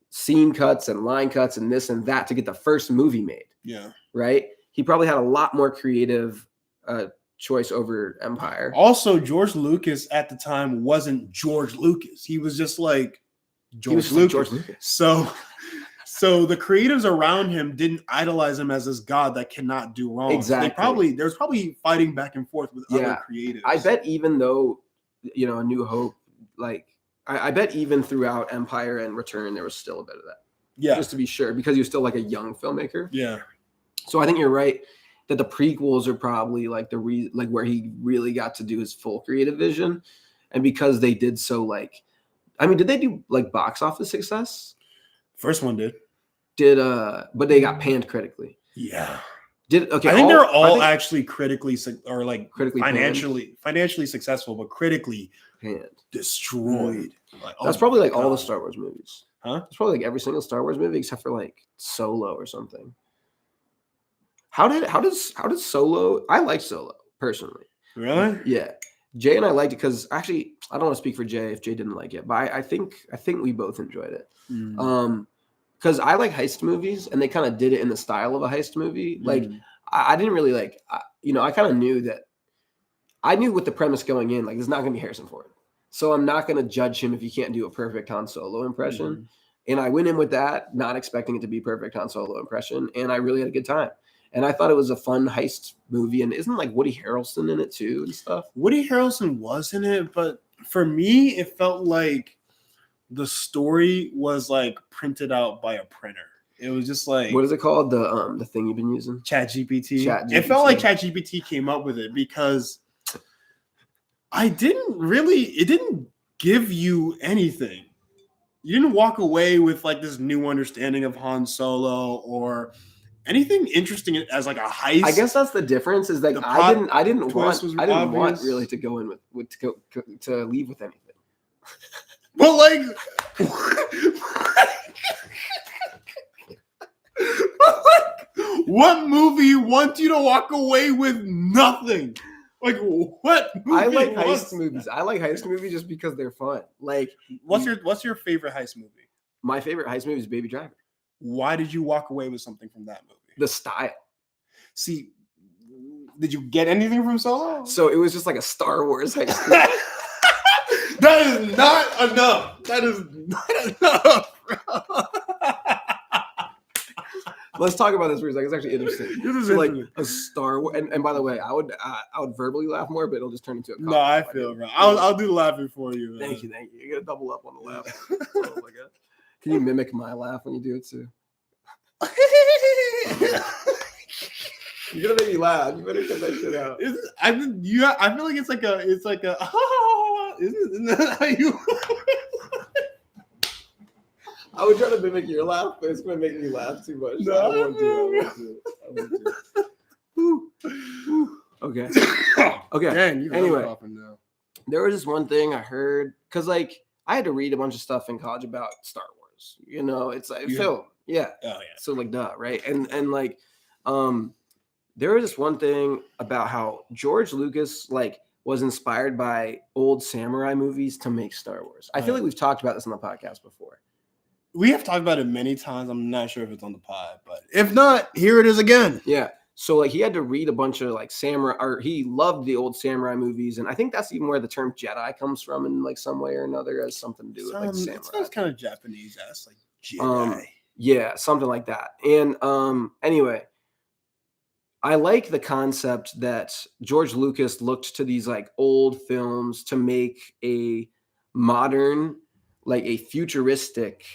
scene cuts and line cuts and this and that to get the first movie made. Yeah, right. He probably had a lot more creative choice over Empire. Also, George Lucas at the time wasn't George Lucas. He was just like George Lucas. So the creatives around him didn't idolize him as this god that cannot do wrong. Exactly. There's probably fighting back and forth with other creatives. I bet even though, A New Hope, I bet even throughout Empire and Return, there was still a bit of that. Yeah. Just to be sure, because he was still a young filmmaker. Yeah. So I think you're right that the prequels are probably where he really got to do his full creative vision. And because they did so did they do box office success? First one did. But they got panned critically. Yeah. I think they're all actually critically or critically financially successful, but critically panned, destroyed. That's probably all the Star Wars movies. Huh? It's probably every single Star Wars movie except for Solo or something. How did Solo? I like Solo personally. Really? Yeah. Jay and I liked it because actually I don't want to speak for Jay if Jay didn't like it, but I think we both enjoyed it. Because I like heist movies, and they kind of did it in the style of a heist movie. I didn't really I kind of knew that. I knew with the premise going in, there's not going to be Harrison Ford. So I'm not going to judge him if he can't do a perfect Han Solo impression. And I went in with that, not expecting it to be perfect Han Solo impression, and I really had a good time. And I thought it was a fun heist movie. And isn't Woody Harrelson in it too and stuff? Woody Harrelson was in it, but for me, it felt like the story was printed out by a printer. It was just what is it called? The thing you've been using? ChatGPT. It felt like ChatGPT came up with it because it didn't give you anything. You didn't walk away with this new understanding of Han Solo or anything interesting as a heist. I guess that's the difference. Is I didn't want really to go in with to leave with anything. But what movie wants you to walk away with nothing? What movie? I like heist movies. I like heist movies just because they're fun. What's your favorite heist movie? My favorite heist movie is Baby Driver. Why did you walk away with something from that movie? The style. See, did you get anything from Solo? So it was just a Star Wars heist movie. That is not enough. That is not enough, bro. Let's talk about this for a second. It's actually interesting. A Star Wars, and by the way, I would verbally laugh more, but it'll just turn into a. No, I feel bro. I'll do the laughing for you. Man. Thank you. You gotta double up on the laugh. Oh my god! Can you mimic my laugh when you do it too? You're gonna make me laugh. You better cut that shit out. I feel like it's like a. Isn't that how you? I would try to mimic your laugh, but it's going to make me laugh too much. No, I won't do it. Okay. Okay. Dang, anyway, there was this one thing I heard because I had to read a bunch of stuff in college about Star Wars. It's film. Yeah. Oh yeah. So duh, right? And there was this one thing about how George Lucas was inspired by old samurai movies to make Star Wars. I feel like we've talked about this on the podcast before. We have talked about it many times. I'm not sure if it's on the pod, but if not, here it is again. Yeah. So like he had to read a bunch of like samurai, or he loved the old samurai movies, and I think that's even where the term Jedi comes from in like some way or another, has something to do with like samurai. It sounds kind of Japanese-esque, like Jedi. Yeah, something like that. And anyway, I like the concept that George Lucas looked to these like old films to make a modern, like a futuristic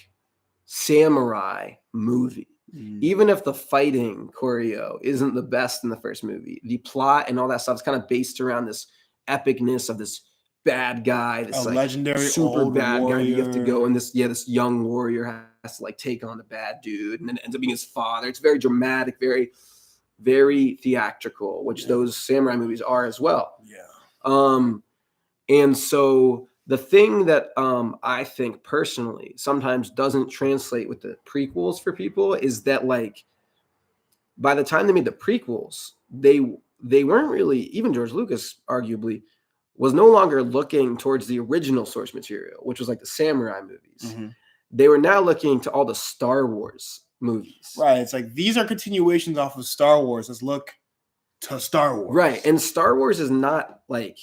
samurai movie. Even if the fighting choreo isn't the best in the first movie, the plot and all that stuff is kind of based around this epicness of this bad guy, this like legendary super bad warrior. guy. You have to go, and this young warrior has to like take on the bad dude, and then it ends up being his father. It's very dramatic, very, very theatrical, which those samurai movies are as well. Yeah. And so the thing that I think personally sometimes doesn't translate with the prequels for people is that like by the time they made the prequels, they weren't really, even George Lucas arguably was no longer looking towards the original source material, which was like the samurai movies. They were now looking to all the Star Wars movies. Right. It's like these are continuations off of Star Wars. Let's look to Star Wars. Right. And Star Wars is not like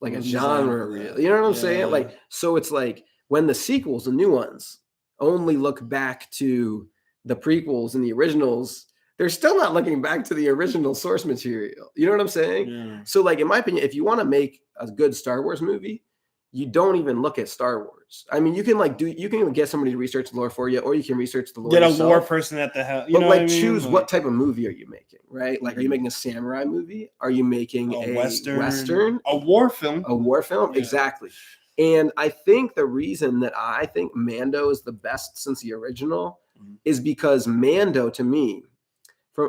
a genre, really. You know what I'm saying? Like, so it's like when the sequels, the new ones, only look back to the prequels and the originals, they're still not looking back to the original source material. You know what I'm saying? Yeah. So, like, in my opinion, if you want to make a good Star Wars movie, you don't even look at Star Wars. I mean, you can even get somebody to research the lore for you, or you can research the lore yourself. Get a lore person at the hell. But like, choose what type of movie are you making, right? Like, are you making a samurai movie? Are you making a Western? A war film? A war film? Yeah. Exactly. And I think the reason that I think Mando is the best since the original is because Mando, to me,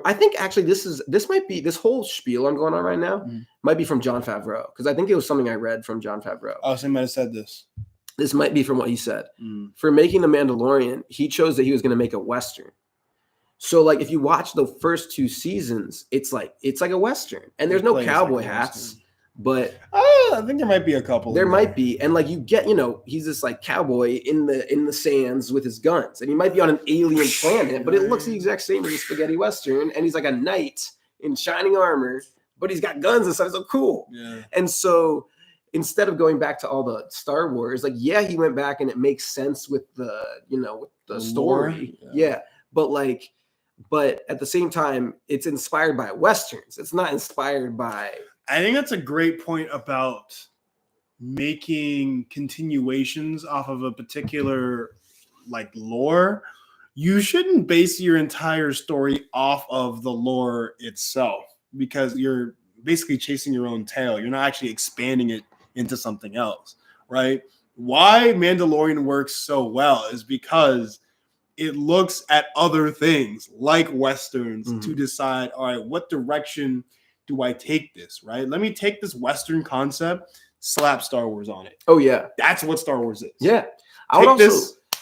I think actually this whole spiel I'm going on right now might be from Jon Favreau, because I think it was something I read from Jon Favreau. Oh, so he might have said this. This might be from what he said. For making The Mandalorian, he chose that he was going to make a Western. So like if you watch the first 2 seasons, it's like a Western, and there's no cowboy hats. But I think there might be a couple. There might be, and like you get, he's this like cowboy in the sands with his guns, and he might be on an alien planet, but it looks the exact same as a spaghetti Western, and he's like a knight in shining armor, but he's got guns and stuff. So cool. Yeah. And so instead of going back to all the Star Wars, like he went back, and it makes sense with the with the story. Yeah. But at the same time, it's inspired by Westerns. It's not inspired by. I think that's a great point about making continuations off of a particular like lore. You shouldn't base your entire story off of the lore itself, because you're basically chasing your own tail. You're not actually expanding it into something else, right? Why Mandalorian works so well is because it looks at other things like Westerns to decide, all right, what direction do I take this, right? Let me take this Western concept, slap Star Wars on it. Oh, yeah. That's what Star Wars is. Yeah.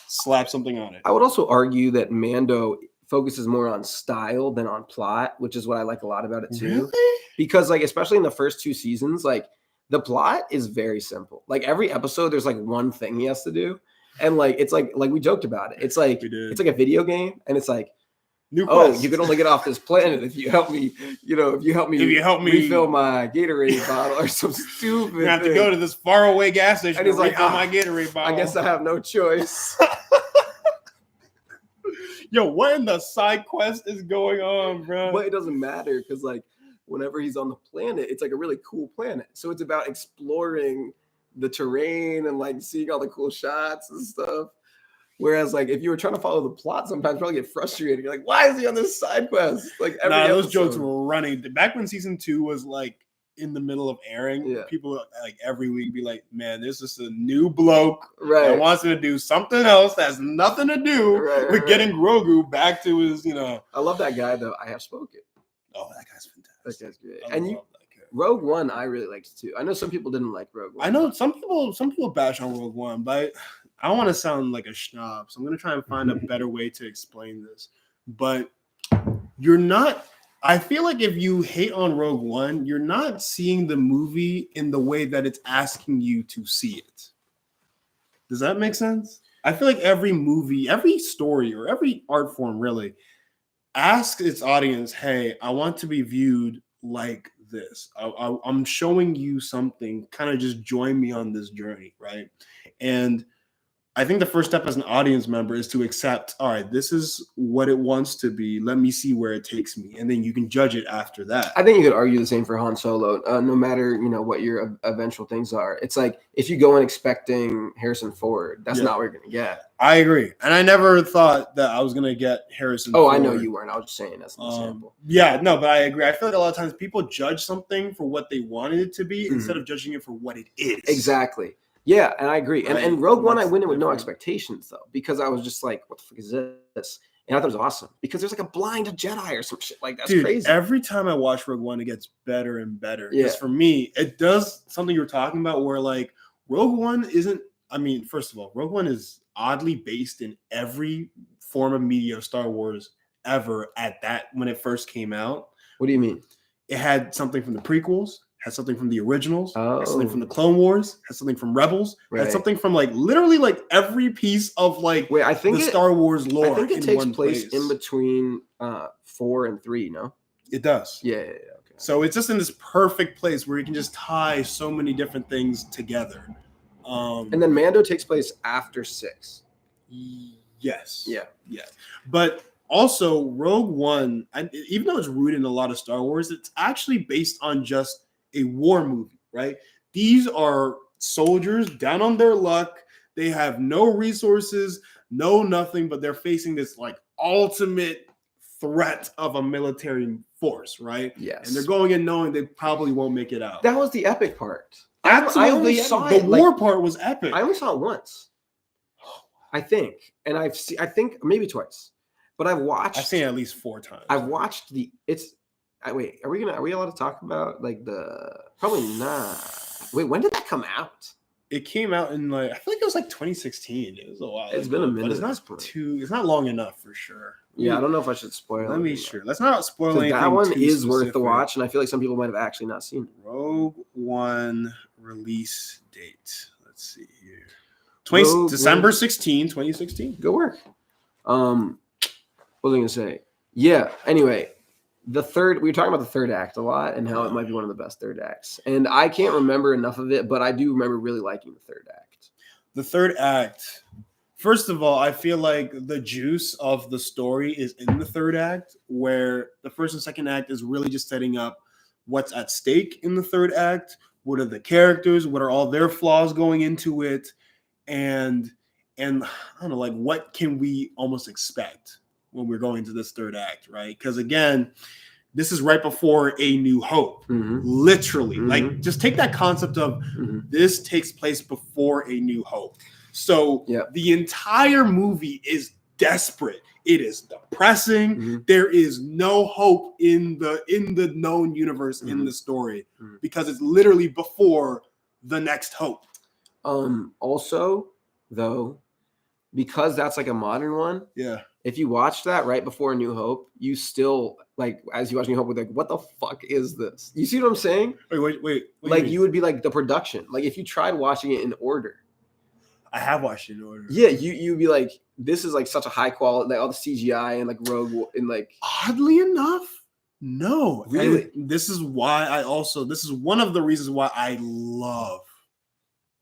Slap something on it. I would also argue that Mando focuses more on style than on plot, which is what I like a lot about it too. Really? Because like, especially in the first 2 seasons, like the plot is very simple. Like every episode, there's like one thing he has to do. And like, it's like we joked about it. It's like a video game, and it's like, you can only get off this planet if you help me, refill my Gatorade bottle or some stupid. You have to go to this faraway gas station and he's like, refill my Gatorade bottle. I guess I have no choice. Yo, what in the side quest is going on, bro? But it doesn't matter, because like whenever he's on the planet, it's like a really cool planet. So it's about exploring the terrain and like seeing all the cool shots and stuff. Whereas, like, if you were trying to follow the plot, sometimes you probably get frustrated. You're like, why is he on this side quest? Like, those jokes were running. Back when season 2 was like in the middle of airing, people like every week be like, man, this is a new bloke that wants to do something else that has nothing to do with getting Grogu back to his, I love that guy, though. I have spoken. Oh, that guy's fantastic. That guy's great. And Rogue One, I really liked too. I know some people didn't like Rogue One. I know some people bash on Rogue One, but I don't want to sound like a schnob, so I'm going to try and find a better way to explain this. But you're not I feel like if you hate on Rogue One, you're not seeing the movie in the way that it's asking you to see it. Does that make sense? I feel like every movie, every story, or every art form really asks its audience, hey, I want to be viewed like this. I'm showing you something, kind of just join me on this journey, right? And I think the first step as an audience member is to accept, all right, this is what it wants to be. Let me see where it takes me. And then you can judge it after that. I think you could argue the same for Han Solo. No matter, what your eventual things are. It's like if you go in expecting Harrison Ford, that's not what you're going to get. I agree. And I never thought that I was going to get Harrison Ford. I know you weren't. I was just saying that's an example. Yeah, no, but I agree. I feel like a lot of times people judge something for what they wanted it to be instead of judging it for what it is. Exactly. Yeah, and I agree. Right. And Rogue One, I went in with no expectations, though, because I was just like, what the fuck is this? And I thought it was awesome because there's like a blind Jedi or some shit like that's crazy. Every time I watch Rogue One, it gets better and better. Because for me, it does something you were talking about where like Rogue One isn't, first of all, Rogue One is oddly based in every form of media of Star Wars ever when it first came out. What do you mean? It had something from the prequels. Has something from the originals, has something from the Clone Wars, has something from Rebels, has something from like literally like every piece of like Star Wars lore. I think it takes place in between 4 and 3, no? It does. Yeah. Okay. So it's just in this perfect place where you can just tie so many different things together. And then Mando takes place after 6. Yes. Yeah. But also Rogue One, even though it's rooted in a lot of Star Wars, it's actually based on just a war movie, right? These are soldiers down on their luck. They have no resources, no nothing, but they're facing this like ultimate threat of a military force, right? Yes. And they're going in knowing they probably won't make it out. That was the epic part. Absolutely. I only saw the war part was epic. I only saw it once, I think. And I think maybe twice. But I've seen it at least 4 times. I've watched wait, are we allowed to talk about like probably not. Wait, when did that come out? It came out in I feel like it was like 2016. It was a while. It's been a minute. But it's not long enough for sure. Yeah, I don't know if I should spoil it. Let me sure. Let's not spoil anything. That one is specific. Worth the watch, and I feel like some people might have actually not seen it. Rogue One release date. Let's see here. December 16, 2016. Good work. What was I gonna say? Yeah. Anyway. We were talking about the third act a lot and how it might be one of the best third acts. And I can't remember enough of it, but I do remember really liking the third act. The third act, first of all, I feel like the juice of the story is in the third act, where the first and second act is really just setting up what's at stake in the third act. What are the characters? What are all their flaws going into it? And I don't know, like what can we almost expect when we're going to this third act, right? Because again, this is right before A New Hope, literally. Like, just take that concept of this takes place before A New Hope. So the entire movie is desperate. It is depressing. There is no hope in the known universe in the story because it's literally before the next hope. Also, though, because that's like a modern one. Yeah. If you watch that right before New Hope, you still like as you watch New Hope, with like, what the fuck is this? You see what I'm saying? Wait. Like you would be like the production. Like if you tried watching it in order. I have watched it in order. Yeah, you'd be like, this is like such a high quality, like all the CGI and like Rogue and like. Oddly enough, no. Really? And this is why this is one of the reasons why I love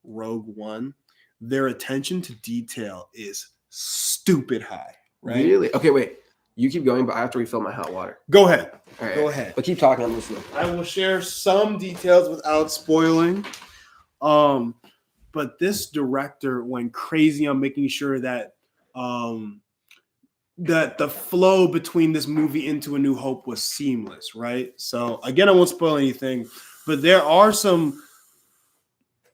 Rogue One. Their attention to detail is stupid high. Right? Really? Okay, wait. You keep going, but I have to refill my hot water. Go ahead. All right. Go ahead. But keep talking. I'm listening. I will share some details without spoiling. But this director went crazy on making sure that that the flow between this movie into A New Hope was seamless, right? So again, I won't spoil anything, but there are some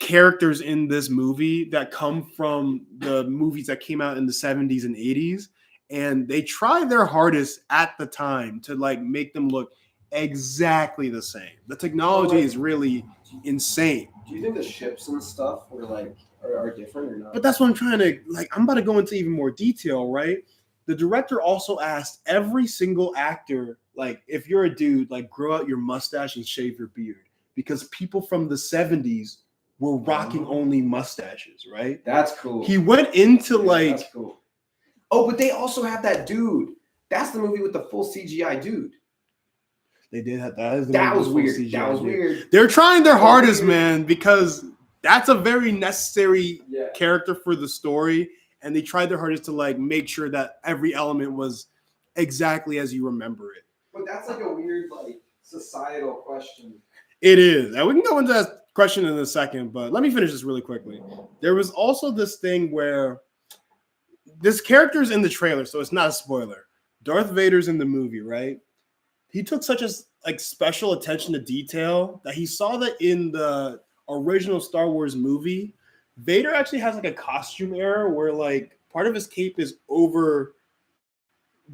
characters in this movie that come from the movies that came out in the 70s and 80s. And they try their hardest at the time to like make them look exactly the same. The technology is really insane. Do you think the ships and stuff were like are different or not? But that's what I'm trying to like. I'm about to go into even more detail, right? the director also asked every single actor, like, if you're a dude, like, grow out your mustache and shave your beard, because people from the 70s were rocking only mustaches, right? That's cool. He went into That's cool. Oh, but they also have that dude. That's the movie with the full CGI dude. They did have that. That was weird. That was weird. They're trying their hardest, man, because that's a very necessary character for the story, and they tried their hardest to like make sure that every element was exactly as you remember it. But that's like a weird like societal question. It is. And we can go into that question in a second, but let me finish this really quickly. There was also this thing where this character's in the trailer, so it's not a spoiler. Darth Vader's in the movie, right? He took such a like special attention to detail that he saw that in the original Star Wars movie, Vader actually has like a costume error where like part of his cape is over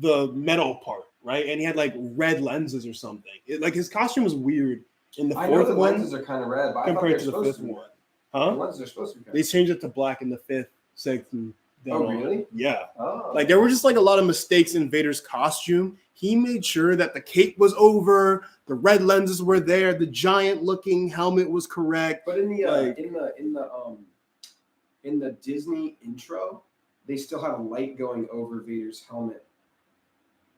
the metal part, right? And he had like red lenses or something. Like his costume was weird in the fourth one. Lenses are kind of red, but compared to the fifth one. Huh? The lenses are supposed to be. They changed it to black in the fifth, sixth, and oh, really? Yeah. Oh. Like there were just like a lot of mistakes in Vader's costume. He made sure that the cape was over, the red lenses were there, the giant looking helmet was correct. But in the Disney intro, they still have a light going over Vader's helmet.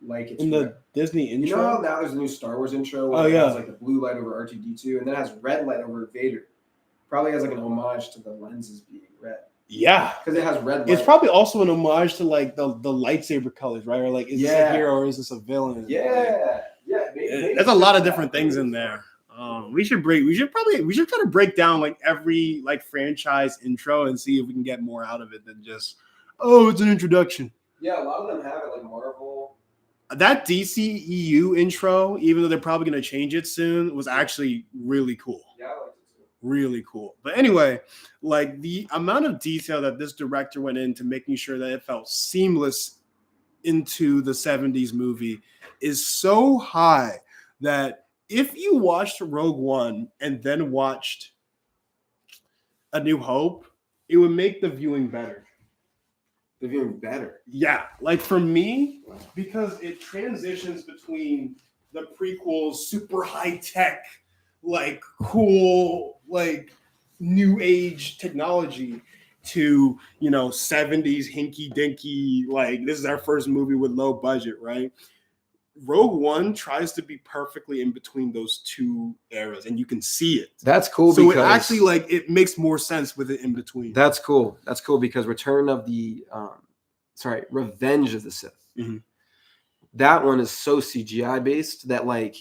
Like it's in the Disney intro. You know how now there's a new Star Wars intro where it has like the blue light over R2-D2 and then it has red light over Vader. Probably has like an homage to the lenses being red. Yeah, because it has red light. It's probably also an homage to like the lightsaber colors, right? Or like, is this a hero or is this a villain? Yeah, maybe there's a lot of different things in there. We should try to break down like every like franchise intro and see if we can get more out of it than just it's an introduction. Yeah, a lot of them have it like Marvel. That DCEU intro, even though they're probably going to change it soon, was actually really cool. Yeah, I like it too. Really cool. But anyway, like the amount of detail that this director went into making sure that it felt seamless into the 70s movie is so high that if you watched Rogue One and then watched A New Hope, it would make the viewing better. The viewing better? Yeah. Like for me, because it transitions between the prequels, super high tech, like cool, like new age technology to, 70s hinky dinky, like this is our first movie with low budget, right? Rogue One tries to be perfectly in between those two eras, and you can see it. That's cool. So it actually like it makes more sense with it in between. That's cool. That's cool because Revenge of the Sith. Mm-hmm. That one is so CGI based that like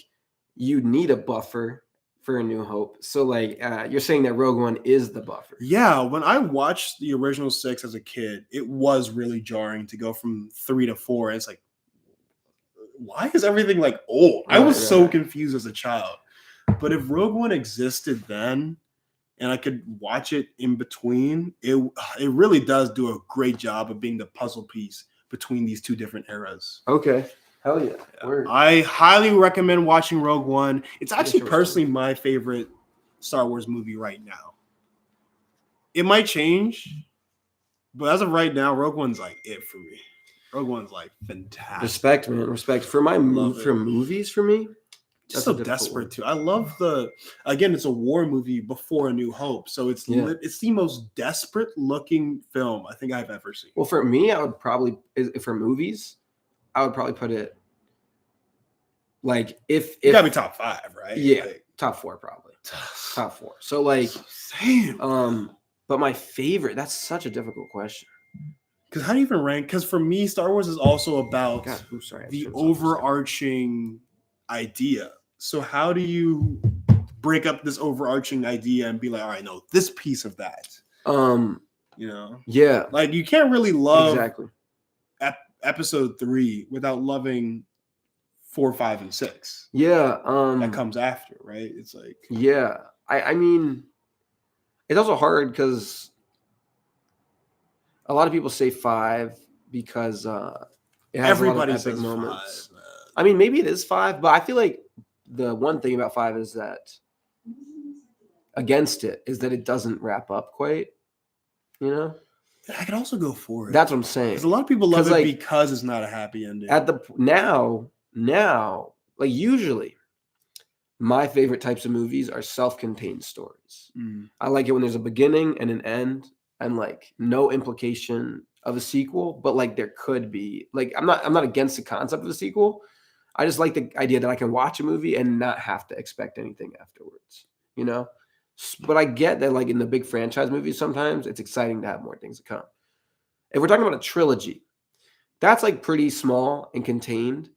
you need a buffer for A New Hope. So like you're saying that Rogue One is the buffer. Yeah, when I watched the original 6 as a kid, it was really jarring to go from 3 to 4. And it's like, why is everything like old? I was so confused as a child. But if Rogue One existed then and I could watch it in between, it really does do a great job of being the puzzle piece between these two different eras. Okay. Hell yeah. Word. I highly recommend watching Rogue One. It's actually personally my favorite Star Wars movie right now. It might change, but as of right now, Rogue One's like it for me. Rogue One's like fantastic. Respect, man. Respect. For movies, for me, just so desperate too. I love it's a war movie before A New Hope, so it's the most desperate looking film I think I've ever seen. Well, for me, I would probably put it like if it gotta be top 5, right? Yeah, like, top 4 probably. Top 4. So like same. But my favorite, that's such a difficult question. Because how do you even rank? Because for me, Star Wars is also about the overarching idea. So how do you break up this overarching idea and be like, all right, no, this piece of that? Yeah. Like you can't really love episode 3 without loving 4, 5, and 6. Yeah. That comes after, right? It's like I mean, it's also hard because a lot of people say 5 because it has everybody a lot of epic says moments. 5. I mean, maybe it is 5, but I feel like the one thing about 5 is that against it is that it doesn't wrap up quite, I could also go for it. That's what I'm saying. Because a lot of people love it like, because it's not a happy ending. At the now, like usually, my favorite types of movies are self-contained stories. I like it when there's a beginning and an end, and like no implication of a sequel, but like there could be. Like I'm not against the concept of a sequel. I just like the idea that I can watch a movie and not have to expect anything afterwards. You know. But I get that, like in the big franchise movies, sometimes it's exciting to have more things to come. If we're talking about a trilogy, that's like pretty small and contained.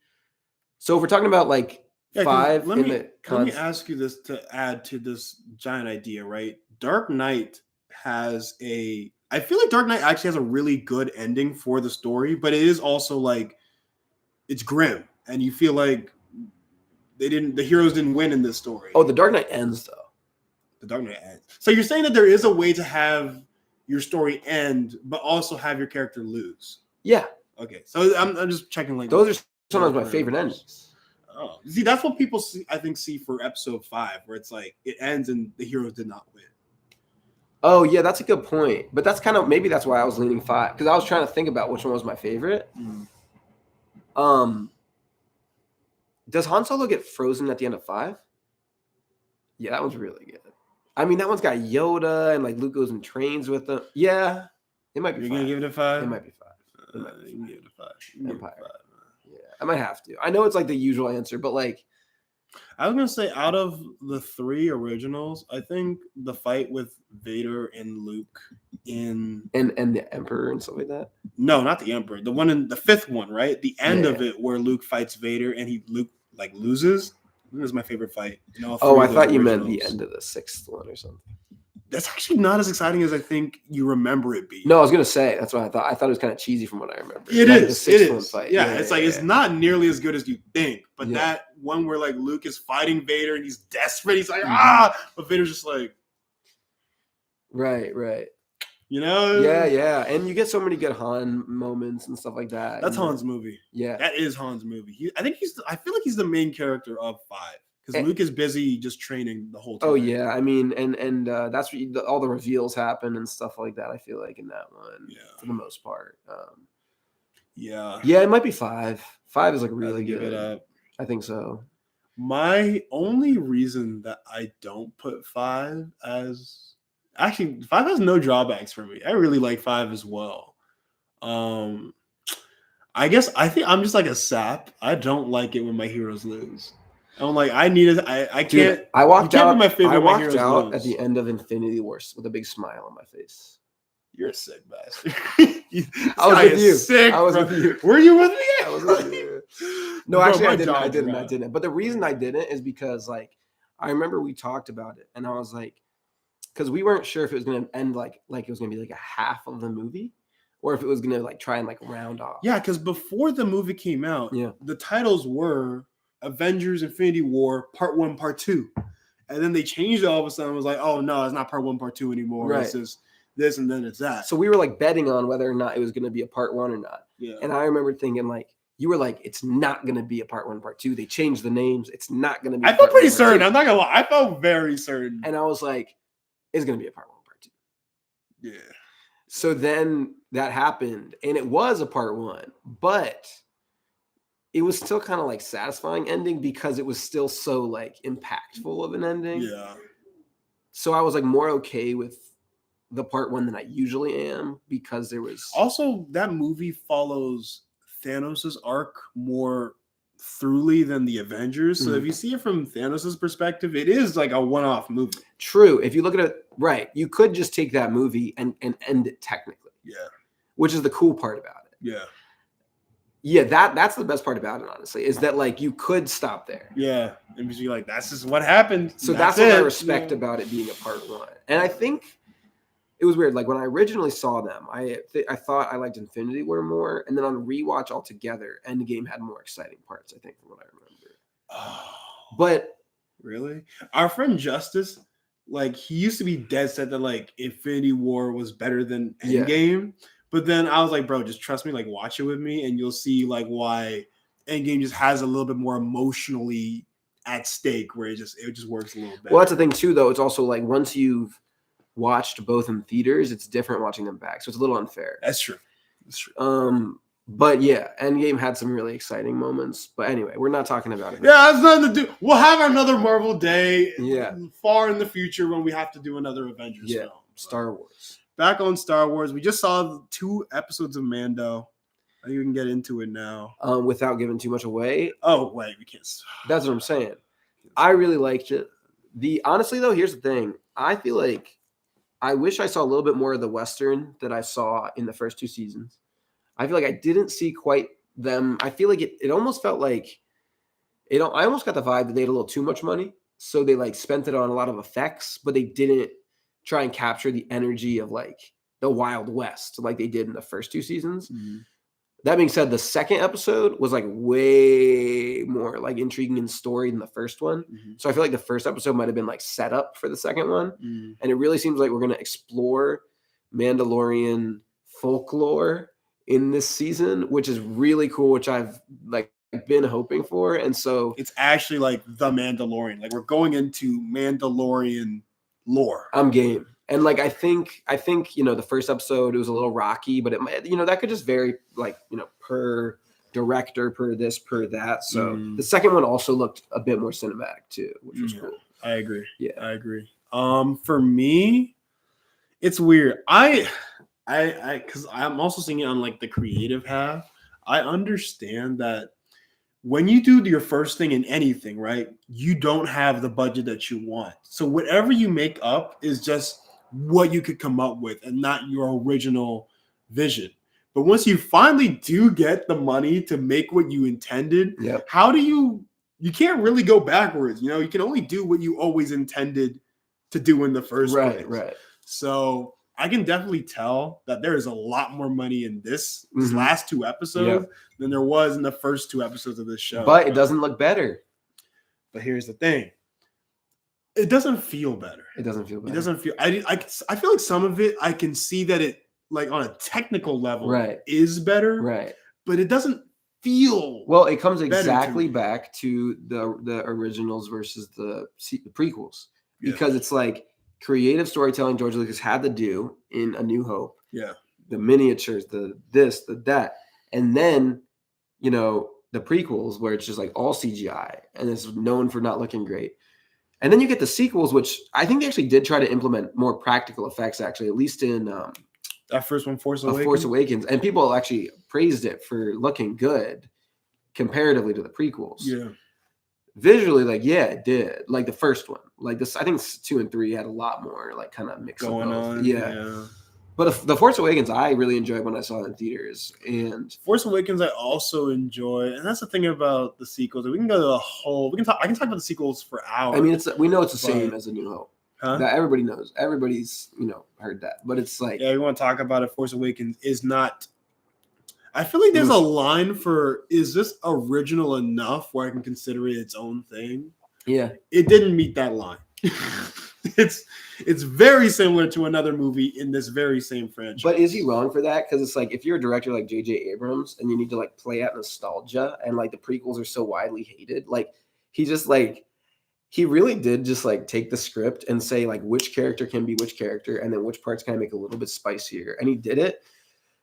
So if we're talking about like 5 let me the ask you this to add to this giant idea, right? Dark Knight has I feel like Dark Knight actually has a really good ending for the story, but it is also like it's grim, and you feel like the heroes didn't win in this story. Oh, the Dark Knight ends though. The Dark Knight ends. So you're saying that there is a way to have your story end, but also have your character lose. Yeah. Okay. So I'm just checking. Like those are sometimes my favorite endings. Oh, see, that's what people see for episode 5, where it's like it ends and the heroes did not win. Oh yeah, that's a good point. But that's kind of maybe that's why I was leaning 5, because I was trying to think about which one was my favorite. Does Han Solo get frozen at the end of 5? Yeah, that one's really good. I mean, that one's got Yoda and like Luke goes and trains with them. Yeah, it might be. You're gonna give it a 5? It might be 5. You can give it a 5. Empire. Yeah, I might have to. I know it's like the usual answer, but like, I was gonna say out of the 3 originals, I think the fight with Vader and Luke and the Emperor and stuff like that. No, not the Emperor. The one in the 5th one, right? The end of it where Luke fights Vader and Luke like loses. This is my favorite fight. Oh, I thought you meant the end of the 6th one or something. That's actually not as exciting as I think you remember it being. No, I was gonna say that's what I thought. I thought it was kind of cheesy from what I remember. It like is. The 6th one fight. Yeah, it's like it's not nearly as good as you think. But that one where like Luke is fighting Vader and he's desperate. He's like but Vader's just like, right. You know? Yeah, and you get so many good Han moments and stuff like that. That's Han's movie. Yeah, that is Han's movie. I feel like he's the main character of 5. Because Luke is busy just training the whole time. Oh yeah, I mean, and that's what all the reveals happen and stuff like that. I feel like in that one, for the most part. Yeah, it might be 5. 5 is like really good. Give it up. I think so. My only reason that I don't put 5 as 5 has no drawbacks for me. I really like 5 as well. I think I'm just like a sap. I don't like it when my heroes lose. I'm like, I need it. I can't. Dude, I walked out. My favorite I walked out at the end of Infinity Wars with a big smile on my face. You're a sick bastard. I was with you. Sick, I was with you. Were you with me? I was with you. No, actually, I didn't. But the reason I didn't is because, like, I remember we talked about it, and I was like, because we weren't sure if it was going to end like it was going to be like a half of the movie, or if it was going to like try and like round off. Yeah, because before the movie came out, the titles were Avengers Infinity War Part 1, Part 2. And then they changed it all of a sudden. It was like, oh, no, it's not Part 1, Part 2 anymore. Right. It's just this and then it's that. So we were like betting on whether or not it was going to be a Part 1 or not. Yeah. And I remember thinking like, you were like, it's not going to be a Part 1, Part 2. They changed the names. It's not going to be. I felt pretty certain. I'm not going to lie. I felt very certain. And I was like, it's going to be a Part 1, Part 2. Yeah. So then that happened and it was a Part 1, but it was still kind of like satisfying ending because it was still so like impactful of an ending. Yeah. So I was like more okay with the Part 1 than I usually am because there was also that movie follows Thanos's arc more thoroughly than the Avengers. So if you see it from Thanos's perspective, it is like a one-off movie. True. If you look at it right, you could just take that movie and end it technically. Yeah. Which is the cool part about it. Yeah. Yeah, that's the best part about it, honestly, is that like you could stop there. Yeah, and you're like, that's just what happened. So that's what I respect about it being a Part 1. And I think it was weird. Like when I originally saw them, I thought I liked Infinity War more, and then on rewatch altogether, Endgame had more exciting parts. I think from what I remember. Oh, but really, our friend Justice, like he used to be dead set that like Infinity War was better than Endgame. Yeah. But then I was like, bro, just trust me, like watch it with me and you'll see like why Endgame just has a little bit more emotionally at stake where it just works a little better. Well, that's the thing too, though. It's also like once you've watched both in theaters, it's different watching them back. So it's a little unfair. That's true. That's true. But yeah, Endgame had some really exciting moments. But anyway, we're not talking about it. Yeah, that's nothing to do. We'll have another Marvel day far in the future when we have to do another Avengers film. Star Wars. Back on Star Wars, we just saw 2 episodes of Mando. I think we can get into it now. Without giving too much away. Oh, wait, we can't. That's what I'm saying. I really liked it. Honestly, though, here's the thing. I feel like I wish I saw a little bit more of the Western that I saw in the first 2 seasons. I feel like I didn't see quite them. I feel like it almost felt like I almost got the vibe that they had a little too much money. So they like spent it on a lot of effects, but they didn't try and capture the energy of like the Wild West like they did in the first 2 seasons. Mm-hmm. That being said, the second episode was like way more like intriguing in story than the first one. Mm-hmm. So I feel like the first episode might have been like set up for the second one. Mm-hmm. And it really seems like we're going to explore Mandalorian folklore in this season, which is really cool, which I've like been hoping for. And so it's actually like the Mandalorian. Like we're going into Mandalorian lore. I'm game. And like I think the first episode it was a little rocky, but it might that could just vary like per director, per this, per that. So the second one also looked a bit more cinematic too, which was cool. I agree. Yeah, I agree. For me, it's weird. Because I'm also seeing it on like the creative half. I understand that when you do your first thing in anything, right, you don't have the budget that you want. So whatever you make up is just what you could come up with and not your original vision. But once you finally do get the money to make what you intended, how do you can't really go backwards. You can only do what you always intended to do in the first place. Right. So I can definitely tell that there is a lot more money in this last 2 episodes than there was in the first 2 episodes of this show. But it doesn't look better. But here's the thing. It doesn't feel better. It doesn't feel better. It doesn't feel. I feel like some of it I can see that it like on a technical level is better. Right. But it doesn't feel. Well, it comes exactly back to the originals versus the prequels because it's like creative storytelling George Lucas had to do in A New Hope. Yeah. The miniatures, the this, the that, and then the prequels where it's just like all CGI and it's known for not looking great. And then you get the sequels, which I think they actually did try to implement more practical effects, actually, at least in that first one, Force Awakens. And people actually praised it for looking good comparatively to the prequels. Yeah. Visually, it did. Like the first one. Like this, I think 2 and 3 had a lot more like kind of mix going on. Yeah. But the Force Awakens, I really enjoyed when I saw it in theaters. And Force Awakens, I also enjoy, and that's the thing about the sequels. We can go to the whole. I can talk about the sequels for hours. I mean, we know it's the same as A New Hope. That everybody knows. Everybody's heard that. But it's like we want to talk about it. Force Awakens is not. I feel like there's a line for is this original enough where I can consider it its own thing? Yeah, it didn't meet that line. It's very similar to another movie in this very same franchise. But is he wrong for that? Because it's like if you're a director like J.J. Abrams and you need to like play out nostalgia and like the prequels are so widely hated, like he just like he really did just like take the script and say like which character can be which character and then which parts can I make a little bit spicier, and he did it.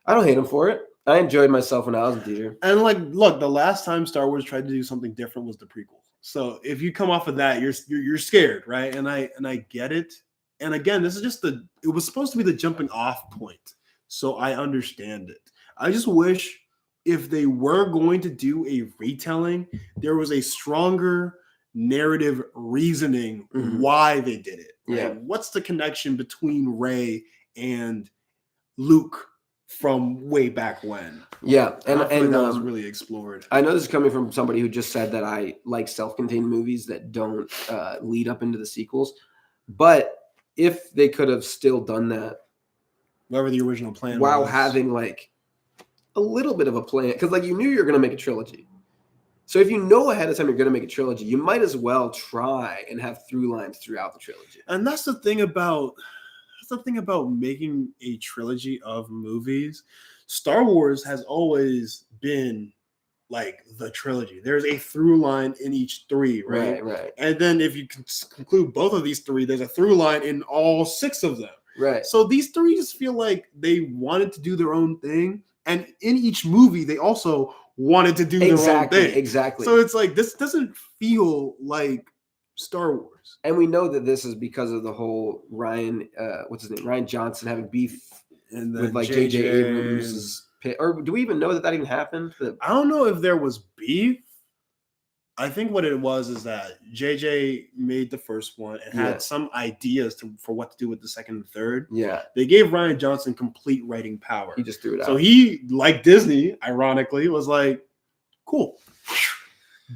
I don't hate him for it. I enjoyed myself when I was in theater. And like, look, the last time Star Wars tried to do something different was the prequel. So if you come off of that, you're scared, right? And I get it. And again, this is just it was supposed to be the jumping off point. So I understand it. I just wish if they were going to do a retelling, there was a stronger narrative reasoning why they did it. Right? Yeah. What's the connection between Rey and Luke from way back when? Yeah, and that was really explored. I know this is coming from somebody who just said that I like self-contained movies that don't lead up into the sequels, but if they could have still done that, whatever the original plan while was, having like a little bit of a plan, because like you knew you were going to make a trilogy. So if you know ahead of time you're going to make a trilogy, you might as well try and have through lines throughout the trilogy. And that's the thing about making a trilogy of movies. Star Wars has always been like the trilogy. There's a through line in each 3, right? Right. And then if you conclude both of these 3, there's a through line in all 6 of them. Right. So these three just feel like they wanted to do their own thing. And in each movie, they also wanted to do their own thing. Exactly. So it's like, this doesn't feel like Star Wars. And we know that this is because of the whole Ryan, what's his name? Ryan Johnson having beef with like J.J. Abrams' pit. Or do we even know that even happened? I don't know if there was beef. I think what it was is that JJ made the first one and had some ideas for what to do with the second and third. Yeah. They gave Ryan Johnson complete writing power. He just threw it out. So he, like Disney, ironically, was like, cool,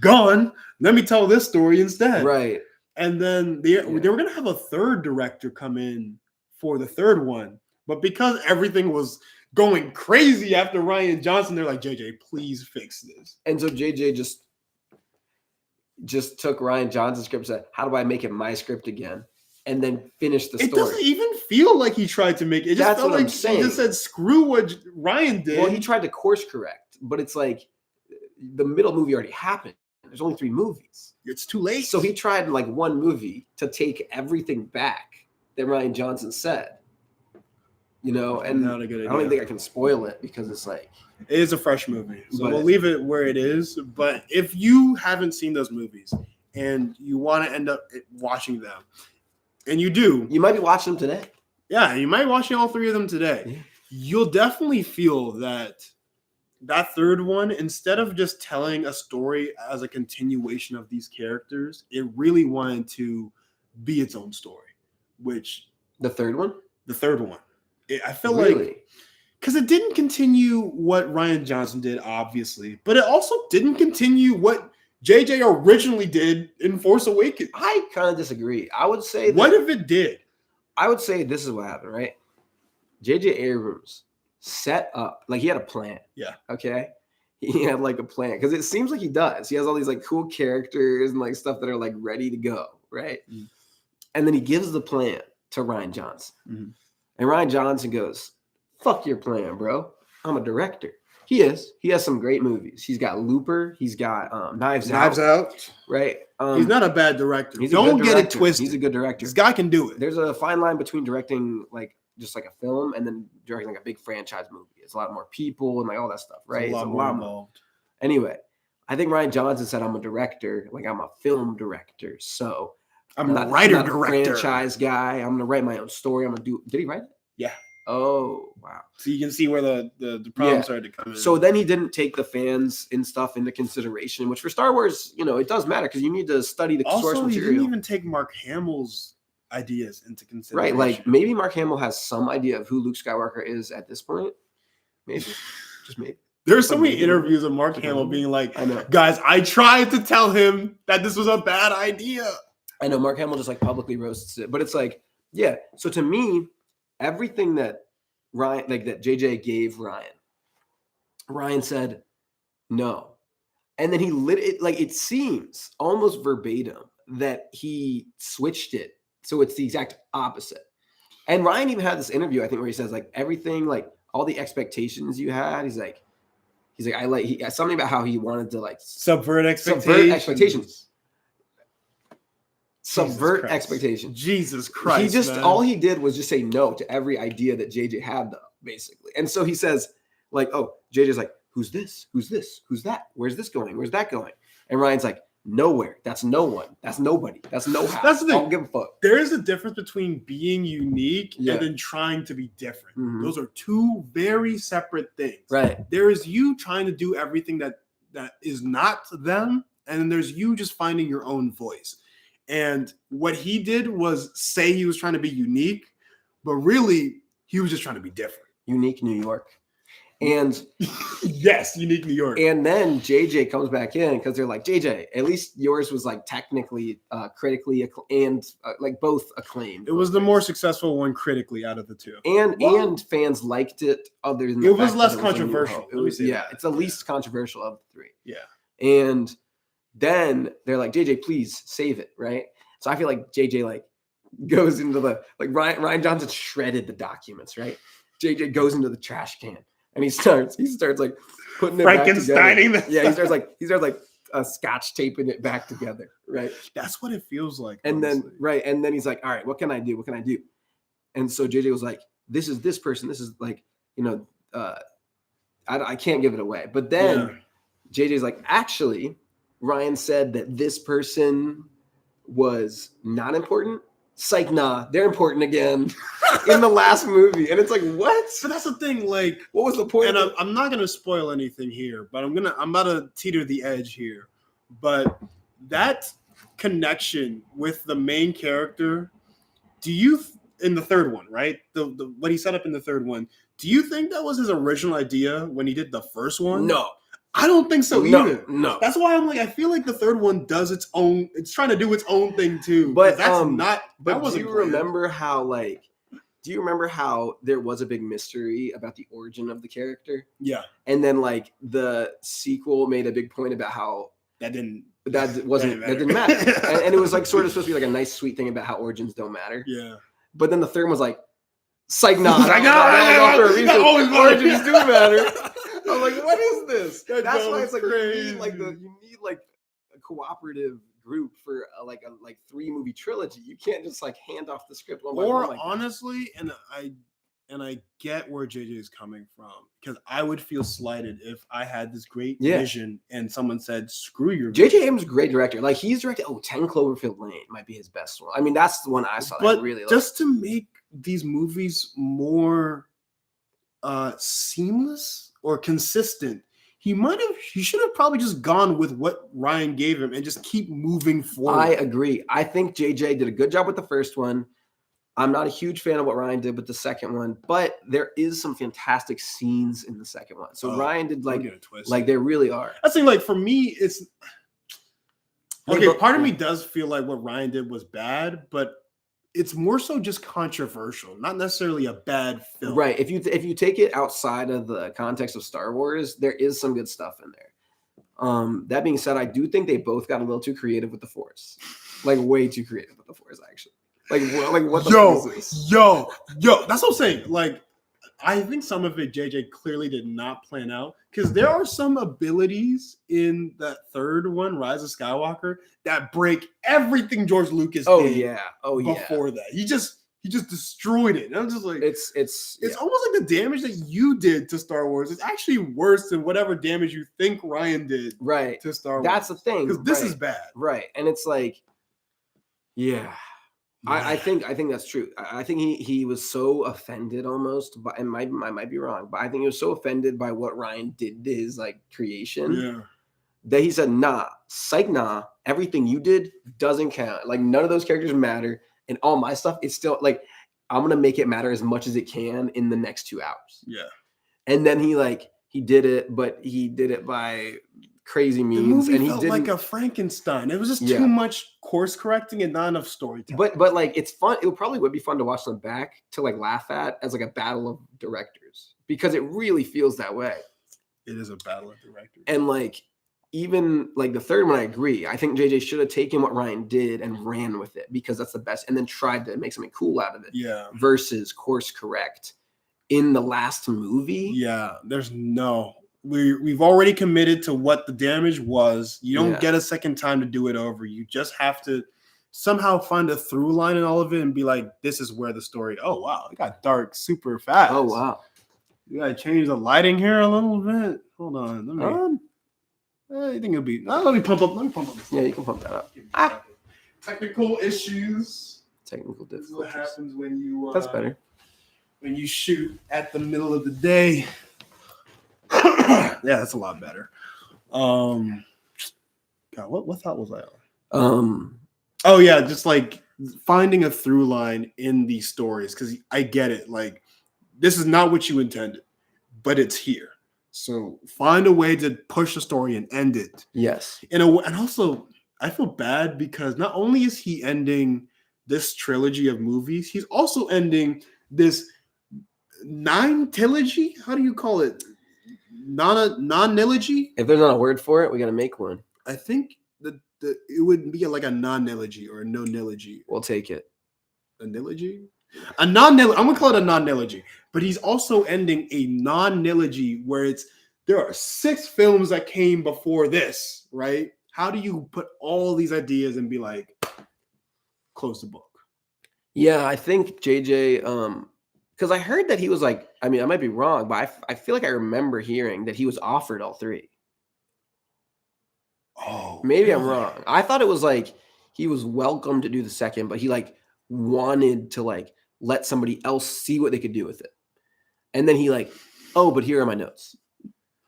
gone. Let me tell this story instead. Right. And then they were going to have a third director come in for the third one. But because everything was going crazy after Ryan Johnson, they're like, JJ, please fix this. And so JJ just took Ryan Johnson's script and said, how do I make it my script again? And then finish the story. It doesn't even feel like he tried to make it. It just That's felt what like I'm saying. He just said, screw what Ryan did. Well, he tried to course correct, but it's like the middle movie already happened. There's only 3 movies. It's too late. So he tried in like one movie to take everything back that Ryan Johnson said. You know, and Not a good idea. I don't even think I can spoil it because it's like it is a fresh movie. So But- we'll leave it where it is. But if you haven't seen those movies and you want to end up watching them, and you do, you might be watching them today. yeah, you might be watching all 3 of them today. Yeah. You'll definitely feel that third one, instead of just telling a story as a continuation of these characters, it really wanted to be its own story, which The third one? the third one. I feel Really? like because it didn't continue what Ryan Johnson did, obviously, but it also didn't continue what JJ originally did in Force Awakens. I kind of disagree. I would say What if it did? I would say this is what happened, right? J.J. Abrams set up, like he had a plan. Yeah. Okay. He had like a plan because it seems like he does. He has all these like cool characters and like stuff that are like ready to go, right? Mm. And then he gives the plan to Ryan Johnson. Mhm. And Ryan Johnson goes, fuck your plan, bro. I'm a director. He is. He has some great movies. He's got Looper. He's got Knives Out. Right? He's not a bad director. He's Don't a good get it director. twisted. He's a good director. This guy can do it. There's a fine line between directing like just like a film and then directing like a big franchise movie. It's a lot more people and like all that stuff, right? It's a lot more involved. Anyway, I think Ryan Johnson said I'm a director, like I'm a film director. So I'm a writer-director. Franchise guy. I'm gonna write my own story. I'm gonna do. Did he write it? Yeah. Oh wow. So you can see where the problem started to come in. So then he didn't take the fans and stuff into consideration, which for Star Wars, you know, it does matter because you need to study the source also, material. he didn't even take Mark Hamill's ideas into consideration. Right, like maybe Mark Hamill has some idea of who Luke Skywalker is at this point. Maybe, just maybe. There's so many interviews of Mark Hamill being like, I know. guys, I tried to tell him that this was a bad idea. I know Mark Hamill just like publicly roasts it, but it's like, yeah. So to me, everything that Ryan, like that JJ gave Ryan said no, and then he lit it. Like it seems almost verbatim that he switched it, so it's the exact opposite. And Ryan even had this interview, I think, where he says like everything, like all the expectations you had. He's like, I like something about how he wanted to like subvert expectations. Subvert expectations. Jesus Christ. He just man. all he did was just say no to every idea that JJ had, though, basically. And so he says, like, oh, JJ's like, who's this? Who's this? Who's that? Where's this going? Where's that going? And Ryan's like, nowhere. That's no one. That's nobody. That's no how. That's the thing. I don't give a fuck. There is a difference between being unique Yeah. and then trying to be different. Mhm. Those are two very separate things. Right. There is you trying to do everything that is not them, and then there's you just finding your own voice. And what he did was say he was trying to be unique, but really he was just trying to be different. Unique New York. And Yes, unique New York. and then JJ comes back in because they're like, JJ, at least yours was like technically, critically, and like both acclaimed. It was the more successful one critically out of the two. And fans liked it. Other than It the was fact less that it was a New controversial. Hope. Let It me was, say yeah, that. it's the least controversial of the 3. Yeah. And then they're like, JJ, please save it, right? So I feel like JJ like goes into the like Ryan Johnson shredded the documents, right? JJ goes into the trash can and he starts like putting it back Frankensteining together. this. Yeah, he starts like scotch taping it back together, right? That's what it feels like. And honestly. then and then he's like, all right, what can I do? And so JJ was like, this is this person. This is like, I can't give it away. But then JJ's like, actually, Ryan said that this person was not important. Psych, nah, they're important again in the last movie. And it's like, what? So that's the thing, like, what was the point? And I'm not gonna spoil anything here, but I'm about to teeter the edge here. But that connection with the main character, in the third one, right? The what he set up in the third one, do you think that was his original idea when he did the first one? No. I don't think so either. No. That's why I'm like, I feel like the third one does its own. It's trying to do its own thing too. But that's not. But do you remember how there was a big mystery about the origin of the character? Yeah. And then like the sequel made a big point about how that didn't matter. and it was like sort of supposed to be like a nice sweet thing about how origins don't matter. Yeah. But then the third one was like, psych, nah, origins do matter. I'm like, what is this? That's why it's like you need like a cooperative group for a 3-movie trilogy. You can't just like hand off the script one by one. Like honestly, and I get where JJ is coming from, because I would feel slighted if I had this great vision and someone said, "Screw your vision." JJ Abrams is a great director. Like he's directed 10 Cloverfield Lane might be his best one. I mean, that's the one I saw that I really liked. Just to make these movies more seamless or consistent, he should have probably just gone with what Ryan gave him and just keep moving forward. I agree. I think JJ did a good job with the first one. I'm not a huge fan of what Ryan did with the second one, but there is some fantastic scenes in the second one. So Ryan did like there really are. I think like for me, it's okay. Part of me does feel like what Ryan did was bad, but it's more so just controversial, not necessarily a bad film. Right. If you take it outside of the context of Star Wars, there is some good stuff in there. That being said, I do think they both got a little too creative with the Force, like way too creative with the Force, actually. Like what the fuck is this? Yo, that's what I'm saying. Like, I think some of it JJ clearly did not plan out, because there are some abilities in that third one, Rise of Skywalker, that break everything George Lucas did. Before that, he just destroyed it. And I'm just like, it's almost like the damage that you did to Star Wars is actually worse than whatever damage you think Ryan did. Right. To Star Wars. That's the thing. Because this is bad. Right. And it's like, yeah. I think that's true. I think he was so offended almost, but I might be wrong, but I think he was so offended by what Ryan did to his like creation that he said, nah, everything you did doesn't count. Like none of those characters matter, and all my stuff is still like I'm gonna make it matter as much as it can in the next 2 hours. Yeah. And then he did it, but he did it by crazy means, the movie and he felt didn't like a Frankenstein. It was just too much course correcting and not enough storytelling. But like it's fun. It probably would be fun to watch them back to like laugh at as like a battle of directors, because it really feels that way. It is a battle of directors. And like even like the third one, I agree. I think JJ should have taken what Ryan did and ran with it, because that's the best, and then tried to make something cool out of it. Yeah. Versus course correct in the last movie. Yeah. There's no. We've already committed to what the damage was. You don't get a second time to do it over. You just have to somehow find a through line in all of it and be like, this is where the story. Oh wow, it got dark super fast. Oh wow, you gotta change the lighting here a little bit. Hold on, let me. I think it'll be. Let me pump up. This. Yeah, you can pump that up. Technical issues. Technical difficulties. This is what happens when you. That's better. When you shoot at the middle of the day. Yeah, that's a lot better. God, what thought was I on? Oh yeah, just like finding a through line in these stories, because I get it. Like, this is not what you intended, but it's here. So find a way to push the story and end it. Yes. And also, I feel bad because not only is he ending this trilogy of movies, he's also ending this 9 trilogy. How do you call it? Non-nilogy? If there's not a word for it, we got to make one. I think it would be like a non-nilogy or a no-nilogy. We'll take it. A nilogy? A non-nilogy. I'm going to call it a non-nilogy. But he's also ending a non-nilogy where there are 6 films that came before this, right? How do you put all these ideas and be like, close the book? Yeah, I think JJ, because I heard that he was like, I mean, I might be wrong, but I feel like I remember hearing that he was offered all three. Oh, Maybe I'm really? wrong. I thought it was like he was welcome to do the second, but he like wanted to like let somebody else see what they could do with it. And then he like, oh, but here are my notes.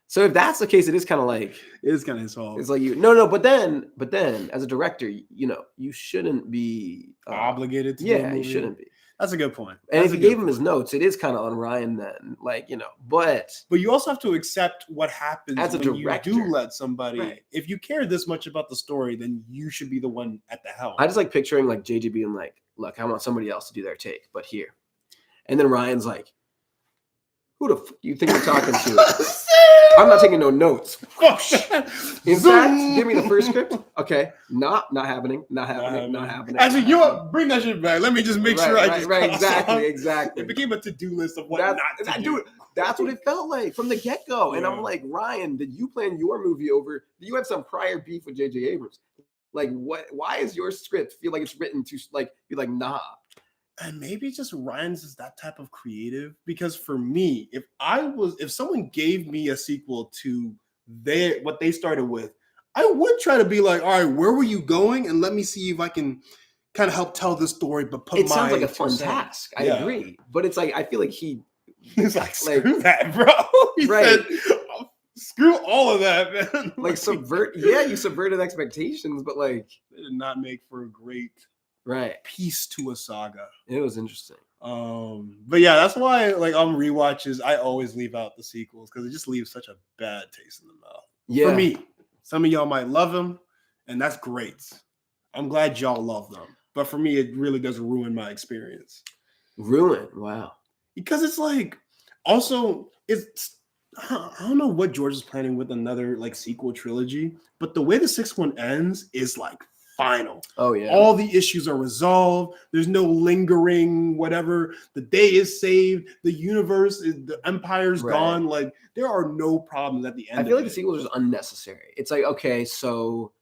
So if that's the case, it is kind of like It is kind of his fault. it's like you no, but then as a director, you know, you shouldn't be Obligated to do a Yeah, you movie? shouldn't be. That's a good point. And That's if a you good gave him his point. notes, it is kind of on Ryan then, like, you know, but you also have to accept what happens As a when director, you do let somebody. right. If you care this much about the story, then you should be the one at the helm. I just like picturing like JJ being like, look, I want somebody else to do their take, but here. And then Ryan's like, who the fuck you think you're talking to? I'm not taking no notes. In fact, give me the first script. Okay, not happening. Actually, you know what? Bring that shit back. Let me just make sure I just cut exactly. It became a to-do list of what That's, not to do. That's what it felt like from the get-go. And Yeah. I'm like, Ryan, did you plan your movie over? You had some prior beef with JJ Abrams. Like, what? Why is your script feel like it's written to like be like, nah? And maybe just Ryan's is that type of creative. Because for me, if someone gave me a sequel to what they started with, I would try to be like, all right, where were you going? And let me see if I can kind of help tell the story, but it sounds like a fun task. I agree. But it's like I feel like he's like, screw that, bro. He said, screw all of that, man. Like you subverted expectations, but like it did not make for a great piece to a saga. It was interesting. But yeah, that's why like on rewatches, I always leave out the sequels because it just leaves such a bad taste in the mouth. Yeah. For me, some of y'all might love them, and that's great. I'm glad y'all love them. But for me, it really does ruin my experience. Wow. Because it's like, also, I don't know what George is planning with another like sequel trilogy, but the way the sixth one ends is like final. Oh yeah. All the issues are resolved. There's no lingering whatever. The day is saved. The universe is the empire's gone. Like there are no problems at the end. I feel like the sequels are unnecessary. It's like, okay, so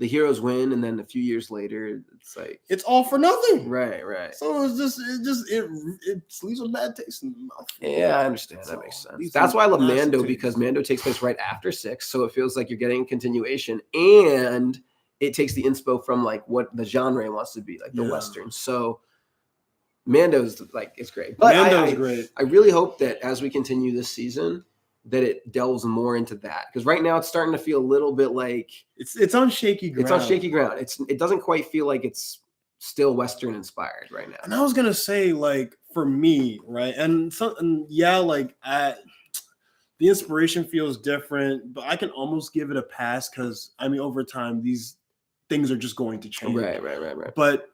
the heroes win, and then a few years later, it's like it's all for nothing. Right. So it leaves a bad taste in the mouth. Yeah, I understand. That makes sense. That's why I love Mando, because Mando takes place right after 6, so it feels like you're getting continuation, and it takes the inspo from like what the genre wants to be, like the Western. So Mando's like, it's great. But Mando's great. I really hope that as we continue this season, that it delves more into that, because right now it's starting to feel a little bit like it's on shaky ground. It's on shaky ground. It doesn't quite feel like it's still Western inspired right now. And I was gonna say, like, for me, right, like the inspiration feels different, but I can almost give it a pass because I mean, over time, these things are just going to change. Right. But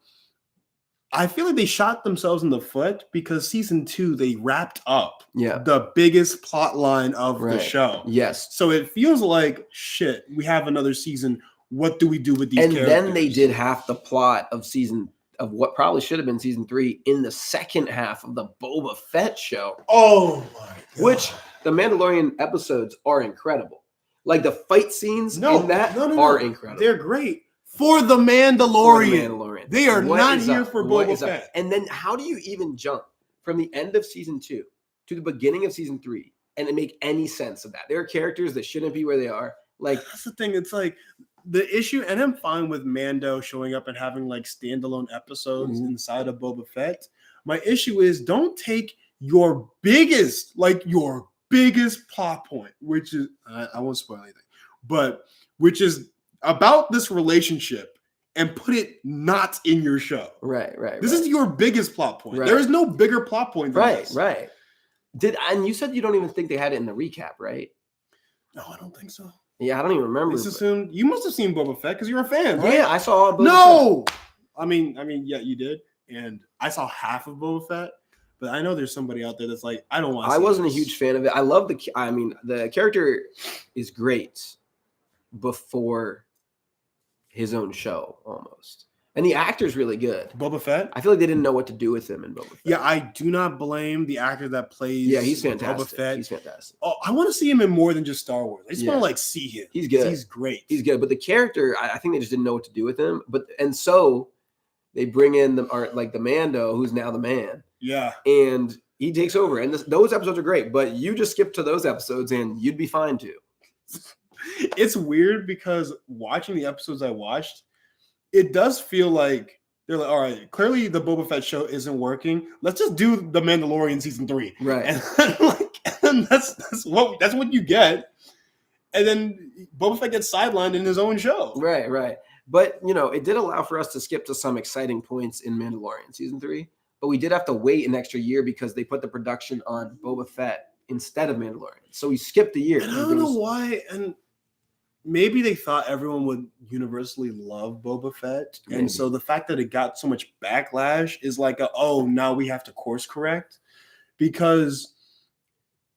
I feel like they shot themselves in the foot because season 2 they wrapped up the biggest plot line of the show. Yes. So it feels like shit. We have another season. What do we do with these characters? And then they did half the plot of what probably should have been season 3 in the second half of the Boba Fett show. Oh my God. Which the Mandalorian episodes are incredible. Like the fight scenes in that are incredible. They're great. For the Mandalorian. They are not here for Boba Fett. And then how do you even jump from the end of season 2 to the beginning of season 3 and make any sense of that? There are characters that shouldn't be where they are. Like that's the thing. It's like the issue, and I'm fine with Mando showing up and having like standalone episodes inside of Boba Fett. My issue is don't take your biggest plot point, which is I won't spoil anything, but which is about this relationship, and put it not in your show. Right. This is your biggest plot point. There is no bigger plot point than this. Right. And you said you don't even think they had it in the recap, right? No, I don't think so. Yeah, I don't even remember. You must have seen Boba Fett because you're a fan, right? Yeah, I saw Boba Fett. I mean, yeah, you did. And I saw half of Boba Fett, but I know there's somebody out there that's like, I don't want to see wasn't a huge fan of it. I love the character is great before his own show almost. And the actor's really good. Boba Fett? I feel like they didn't know what to do with him in Boba Fett. Yeah, I do not blame the actor that plays he's fantastic. Boba Fett. He's fantastic. Oh, I want to see him in more than just Star Wars. I just want to like see him. He's good. He's great. He's good. But the character, I think they just didn't know what to do with him. So they bring in the Mando, who's now the man. Yeah. And he takes over. And those episodes are great, but you just skip to those episodes and you'd be fine too. It's weird because watching the episodes I watched, it does feel like they're like, all right, clearly the Boba Fett show isn't working. Let's just do the Mandalorian season 3. Right. And that's what you get. And then Boba Fett gets sidelined in his own show. Right. But, it did allow for us to skip to some exciting points in Mandalorian season 3. But we did have to wait an extra year because they put the production on Boba Fett instead of Mandalorian. So we skipped a year. And I don't know why. And maybe they thought everyone would universally love Boba Fett. Maybe. And so the fact that it got so much backlash is like, now we have to course correct. Because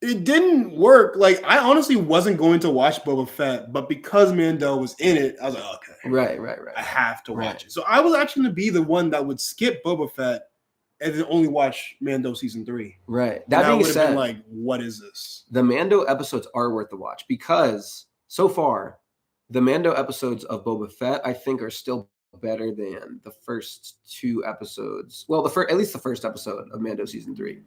it didn't work. Like, I honestly wasn't going to watch Boba Fett, but because Mando was in it, I was like, okay. Right. I have to watch it. So I was actually going to be the one that would skip Boba Fett and then only watch Mando season 3. Right. That being said, been like, what is this? The Mando episodes are worth the watch because so far, the Mando episodes of Boba Fett, I think, are still better than the first 2 episodes. Well, at least the first episode of Mando season 3.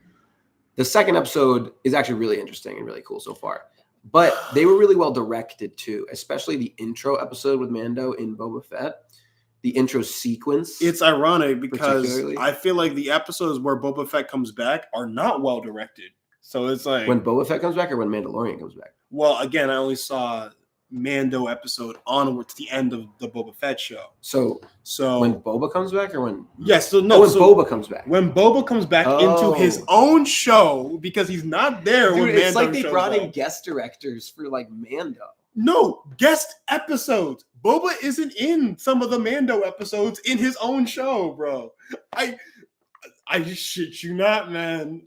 The second episode is actually really interesting and really cool so far. But they were really well directed too, especially the intro episode with Mando in Boba Fett. The intro sequence. It's ironic because I feel like the episodes where Boba Fett comes back are not well directed. So it's like when Boba Fett comes back or when Mandalorian comes back? Well, again, I only saw Mando episode onward to the end of the Boba Fett show. So when Boba comes back or when? Yes. When Boba comes back. When Boba comes back into his own show because he's not there. Dude, when it's Mando like they brought in guest directors for like Mando. No, guest episodes. Boba isn't in some of the Mando episodes in his own show, bro. I shit you not, man.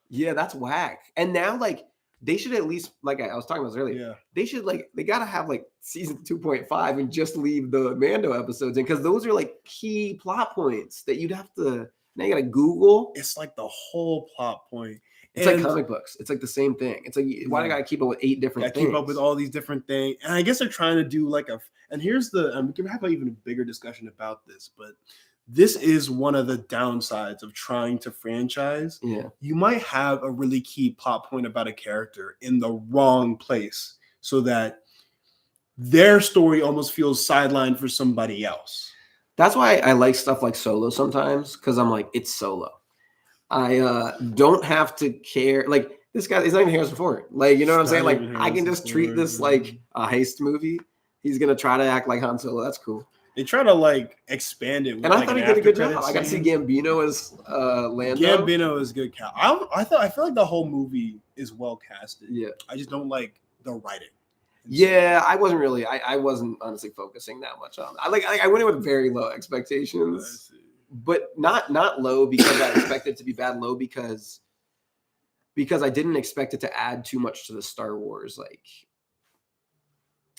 Yeah, that's whack. And now, like, they should at least, like I was talking about this earlier, they should, like, they got to have, like, season 2.5 and just leave the Mando episodes in because those are, like, key plot points that you'd have to, now you got to Google. It's like the whole plot point. It's like comic books. It's like the same thing. It's like, why do I got to keep up with 8 different things? Keep up with all these different things. And I guess they're trying to do like and here's we can have even a bigger discussion about this, but this is one of the downsides of trying to franchise. Yeah. You might have a really key plot point about a character in the wrong place so that their story almost feels sidelined for somebody else. That's why I like stuff like Solo sometimes because I'm like, it's Solo. I don't have to care. Like, this guy, he's not even Harrison Ford. Like, you know what I'm saying? Like, I can just treat this like a heist movie. He's going to try to act like Han Solo. That's cool. They try to, like, expand it. With, and I thought he did a good job. I got to see Gambino as Lando. Gambino is good. I feel like the whole movie is well casted. Yeah. I just don't like the writing. Yeah, I wasn't really. I wasn't honestly focusing that much on. I went in with very low expectations. But not low because I expected it to be bad. Low because I didn't expect it to add too much to the Star Wars. Like,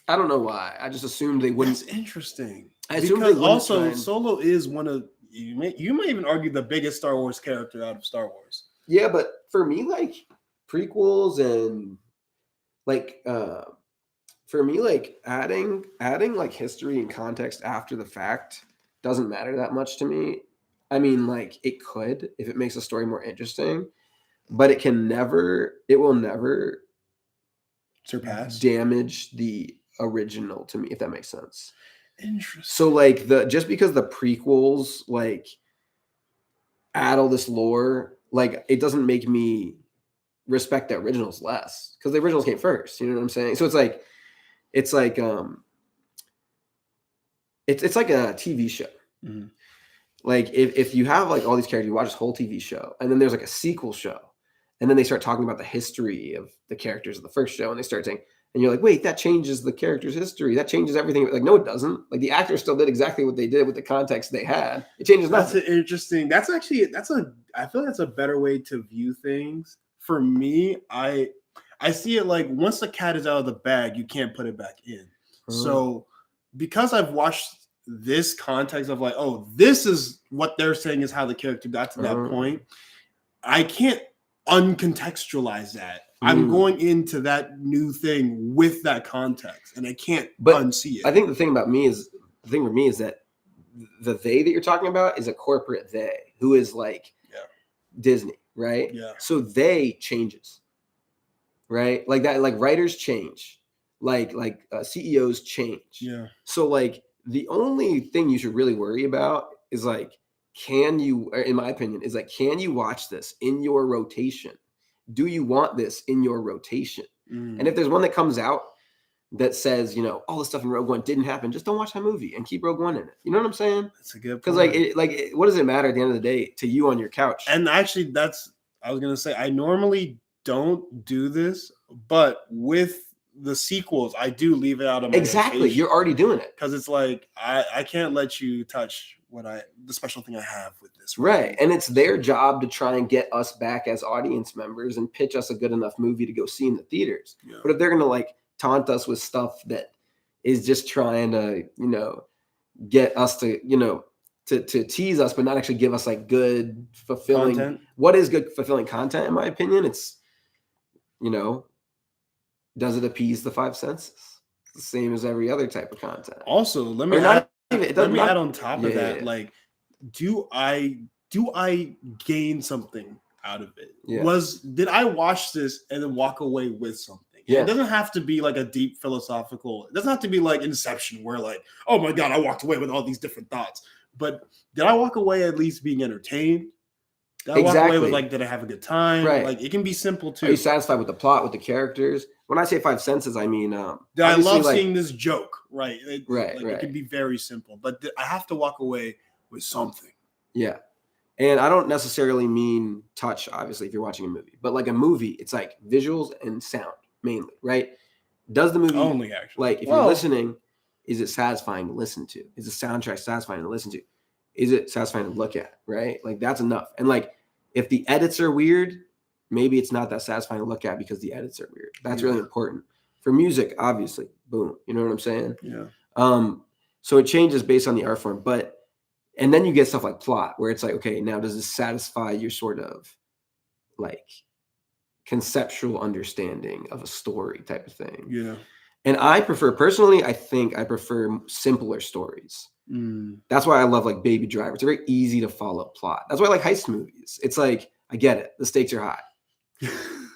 I don't know why. I just assumed they wouldn't. That's interesting. I assumed because also Solo is one of you might even argue the biggest Star Wars character out of Star Wars. Yeah, but for me, like prequels and like for me, like adding like history and context after the fact doesn't matter that much to me. I mean, like, it could if it makes a story more interesting, but it will never surpass damage the original to me, if that makes sense. Interesting. So like just because the prequels like add all this lore, like it doesn't make me respect the originals less because the originals came first. You know what I'm saying? So it's like it's like a TV show. Mm-hmm. Like if you have like all these characters, you watch this whole TV show, and then there's like a sequel show, and then they start talking about the history of the characters of the first show, and they start saying, and you're like, wait, that changes the character's history. That changes everything. Like, no, it doesn't. Like the actors still did exactly what they did with the context they had. It changes nothing. That's interesting. I feel like that's a better way to view things. For me, I see it like once the cat is out of the bag, you can't put it back in. Mm-hmm. So because I've watched this context of like, oh, this is what they're saying is how the character got to that point, I can't uncontextualize that. I'm going into that new thing with that context, and I can't unsee it. I think the thing for me is that the they that you're talking about is a corporate they who is like Disney, right? Yeah. So they changes, right? Like that, like writers change, like CEOs change. Yeah. So like the only thing you should really worry about is like, can you, in my opinion, is like, can you watch this in your rotation? Do you want this in your rotation? And if there's one that comes out that says, you know, all the stuff in Rogue One didn't happen, just don't watch that movie and keep Rogue One in it. You know what I'm saying? That's a good point. Because what does it matter at the end of the day to you on your couch? And actually, I was gonna say, I normally don't do this, but with the sequels, I do leave it out of my exactly. You're already doing it because it's like I can't let you touch the special thing I have with this. Right. And it's their job to try and get us back as audience members and pitch us a good enough movie to go see in the theaters. Yeah. But if they're gonna like taunt us with stuff that is just trying to, you know, get us to, you know, to tease us, but not actually give us like good, fulfilling content. What is good, fulfilling content, in my opinion? It's, you know, does it appease the five senses? It's the same as every other type of content. Also, let me add on top of that. Like, do I gain something out of it? Yeah. Did I watch this and then walk away with something? Yeah. It doesn't have to be like a deep philosophical. It doesn't have to be like Inception, where like, oh my God, I walked away with all these different thoughts. But did I walk away at least being entertained? Did I walk away with like, did I have a good time? Right. Like, it can be simple too. Are you satisfied with the plot, with the characters? When I say five senses, I mean, did I love seeing this joke? Right. Right. It can be very simple, but I have to walk away with something. Yeah. And I don't necessarily mean touch, obviously, if you're watching a movie, but like a movie, it's like visuals and sound mainly, right? Does the movie only actually, like, if you're listening, is it satisfying to listen to? Is the soundtrack satisfying to listen to? Is it satisfying to look at? Right? Like, that's enough. And like, if the edits are weird, maybe it's not that satisfying to look at because the edits are weird. That's really important. For music, obviously, boom. You know what I'm saying? Yeah. So it changes based on the art form, and then you get stuff like plot, where it's like, okay, now does this satisfy your sort of like conceptual understanding of a story type of thing? Yeah. And I personally prefer simpler stories. That's why I love like Baby Driver. It's a very easy to follow plot. That's why I like heist movies. It's like, I get it. The stakes are high.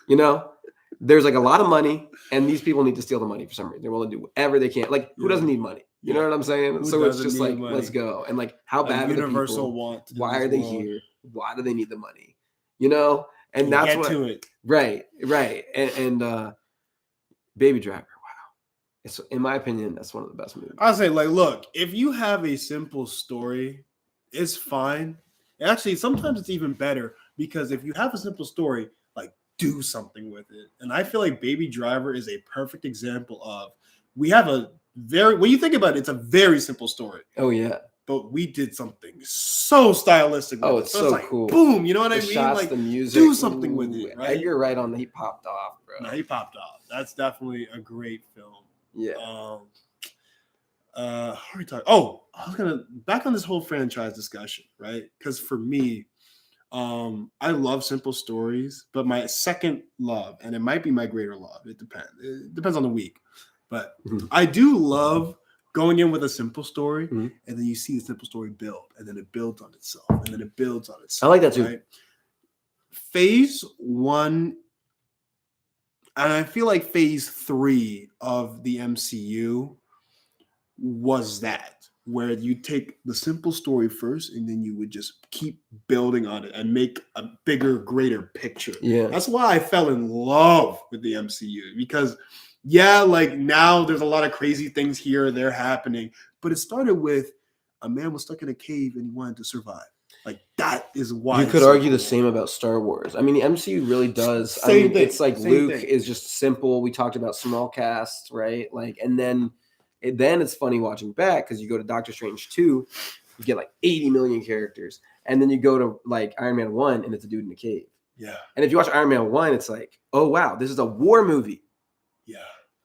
You know, there's like a lot of money, and these people need to steal the money for some reason. They're willing to do whatever they can. Like, who doesn't need money? You know what I'm saying? So it's just like, let's go. And like, how bad are the people? Why are they here? Why do they need the money? You know? And that's what. To it. Right. And Baby Driver. It's, in my opinion, that's one of the best movies. I'll say, like, look, if you have a simple story, it's fine. Actually, sometimes it's even better, because if you have a simple story, like, do something with it. And I feel like Baby Driver is a perfect example of, we have when you think about it, it's a very simple story. Oh, yeah. But we did something so stylistic. Oh, it's so like, cool. Boom, you know what I mean? Shots, like, the music, do something with it, right? You're right on. He popped off, bro. No, he popped off. That's definitely a great film. Yeah. How are we talking? Oh, I was gonna back on this whole franchise discussion, right? Because for me, I love simple stories, but my second love, and it might be my greater love, it depends on the week, but I do love going in with a simple story, and then you see the simple story build, and then it builds on itself, and then it builds on itself. I like that too. Right? Phase 1. And I feel like phase 3 of the MCU was that, where you take the simple story first, and then you would just keep building on it and make a bigger, greater picture. Yeah. That's why I fell in love with the MCU, because, yeah, like, now there's a lot of crazy things here and there happening, but it started with a man was stuck in a cave and he wanted to survive. Like, that is why you could argue the same about Star Wars. I mean, the MCU really does. Same thing. It's like Luke is just simple. We talked about small casts, right? Like, and then it's funny watching back, because you go to Doctor Strange 2, you get like 80 million characters, and then you go to like Iron Man 1, and it's a dude in a cave. Yeah. And if you watch Iron Man 1, it's like, oh wow, this is a war movie. Yeah.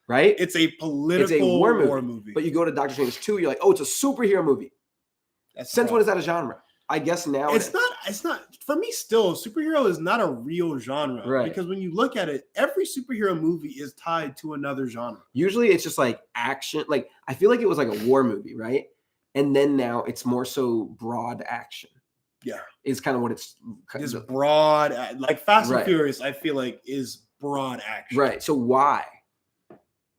Right? It's a political war movie. But you go to Doctor Strange 2, you're like, oh, it's a superhero movie. Since when is that a genre? I guess now it's not for me. Still, superhero is not a real genre, right? Because when you look at it, every superhero movie is tied to another genre. Usually, it's just like action. Like, I feel like it was like a war movie, right? and then now it's more so broad action. Yeah, is kind of what it's this broad, like Fast and Right. Furious. I feel like is broad action. right. So why?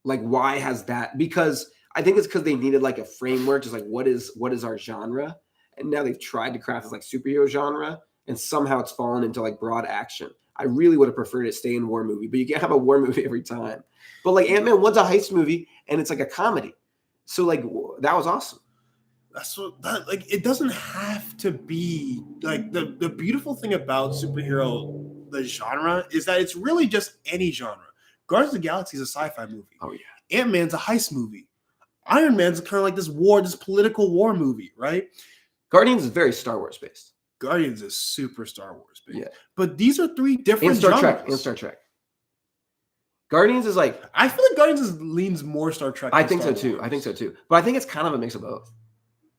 Like, why has that? Because I think it's because they needed like a framework, just like what is our genre, and now they've tried to craft this like superhero genre, and somehow it's fallen into like broad action. I really would have preferred it stay in war movie, but you can't have a war movie every time. But like Ant-Man 1's a heist movie, and it's like a comedy, so like that was awesome. That's what that like. It doesn't have to be like the beautiful thing about superhero, the genre, is that it's really just any genre. Guardians of the Galaxy is a sci-fi movie. Oh yeah. Ant-Man's a heist movie. Iron Man's kind of like this political war movie, right? Guardians is very Star Wars based. Guardians is super Star Wars based. Yeah. But these are three different In Star genres. Trek. In Star Trek. Guardians is like, I feel like Guardians leans more Star Trek. I than think Star so too. Wars. I think so too. But I think it's kind of a mix of both.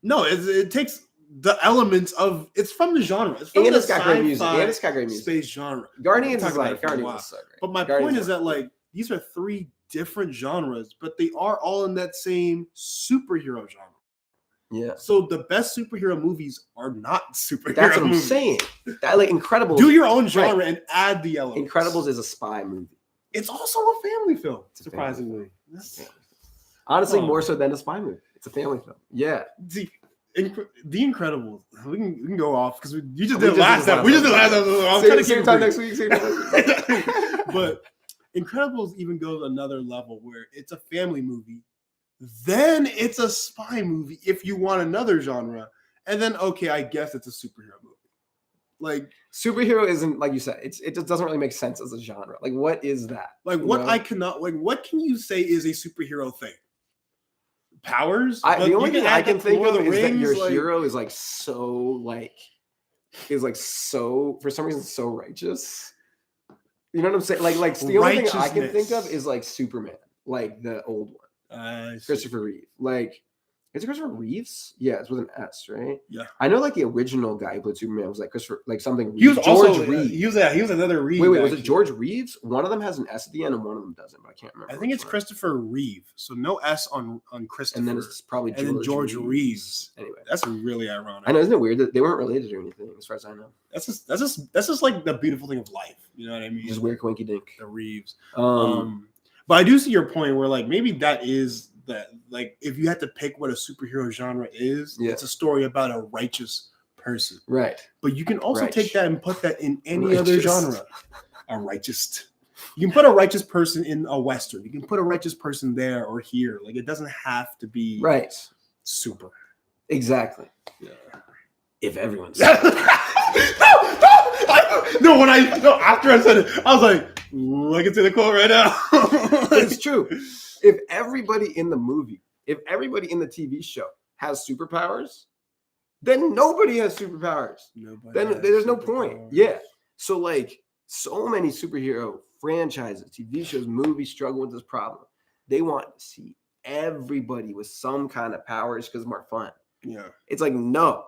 No, it takes the elements of it's from the genre. It's from And the it's got great music. sci-fi And it's got great music. space genre. Guardians We'll is talk about like it for a Guardians while. is so great. But my Guardians point is that like these are three different genres, but they are all in that same superhero genre. yeah. So the best superhero movies are not superhero That's what I'm movies. saying. That like Incredibles. Do your own genre and add the elements. Incredibles is a spy movie. It's also a family film, It's a surprisingly. Honestly, Oh. more so than a spy movie. It's a family film. Yeah. The Incredibles. We can go off because you just We did just last did time. We just did last time. I'm trying to Same keep time it next week. Same time next week. But Incredibles even goes another level where it's a family movie, then it's a spy movie if you want another genre, and then okay, I guess it's a superhero movie. Like Superhero isn't like you said. It just doesn't really make sense as a genre. Like, what is that? what You know? what can you say is a superhero thing? Powers? The You only thing I add can that think Lord of is that Rings, your like- hero is like so for some reason so righteous. You know what I'm saying? Like the only thing I can think of is like Superman, like the old one, Christopher Reeve. Like, is it Christopher Reeves? Yeah, it's with an S, right? Yeah. I know like the original guy who played Superman was like Christopher, like something. He was George also Reeves. he was another Reeve. Wait, was it actually. George Reeves? One of them has an S at the end, and one of them doesn't. But I can't remember. I think which it's one. Christopher Reeve. So no S on Christopher. And then it's probably and then George Reeves. Anyway, That's really ironic. I know, isn't it weird that they weren't related or anything, as far as I know? That's just like the beautiful thing of life. You know what I mean? Just weird, quinky dink. The Reeves. Um, But I do see your point where like maybe that is that like if you had to pick what a superhero genre is, Yeah. it's a story about a righteous person. right. But you can also Right. take that and put that in any other Righteous. genre. A righteous. You can put a righteous person in a Western. You can put a righteous person there or here. Like it doesn't have to be Right. super. Exactly. Yeah. If everyone's No, after I said it, I was like, ooh, I can say the quote right now. it's true. If everybody in the movie, if everybody in the TV show has superpowers, then nobody has superpowers. Then there's no point. Yeah. So like so many superhero franchises, TV shows, movies struggle with this problem. They want to see everybody with some kind of powers because it's more fun. Yeah. It's like, no.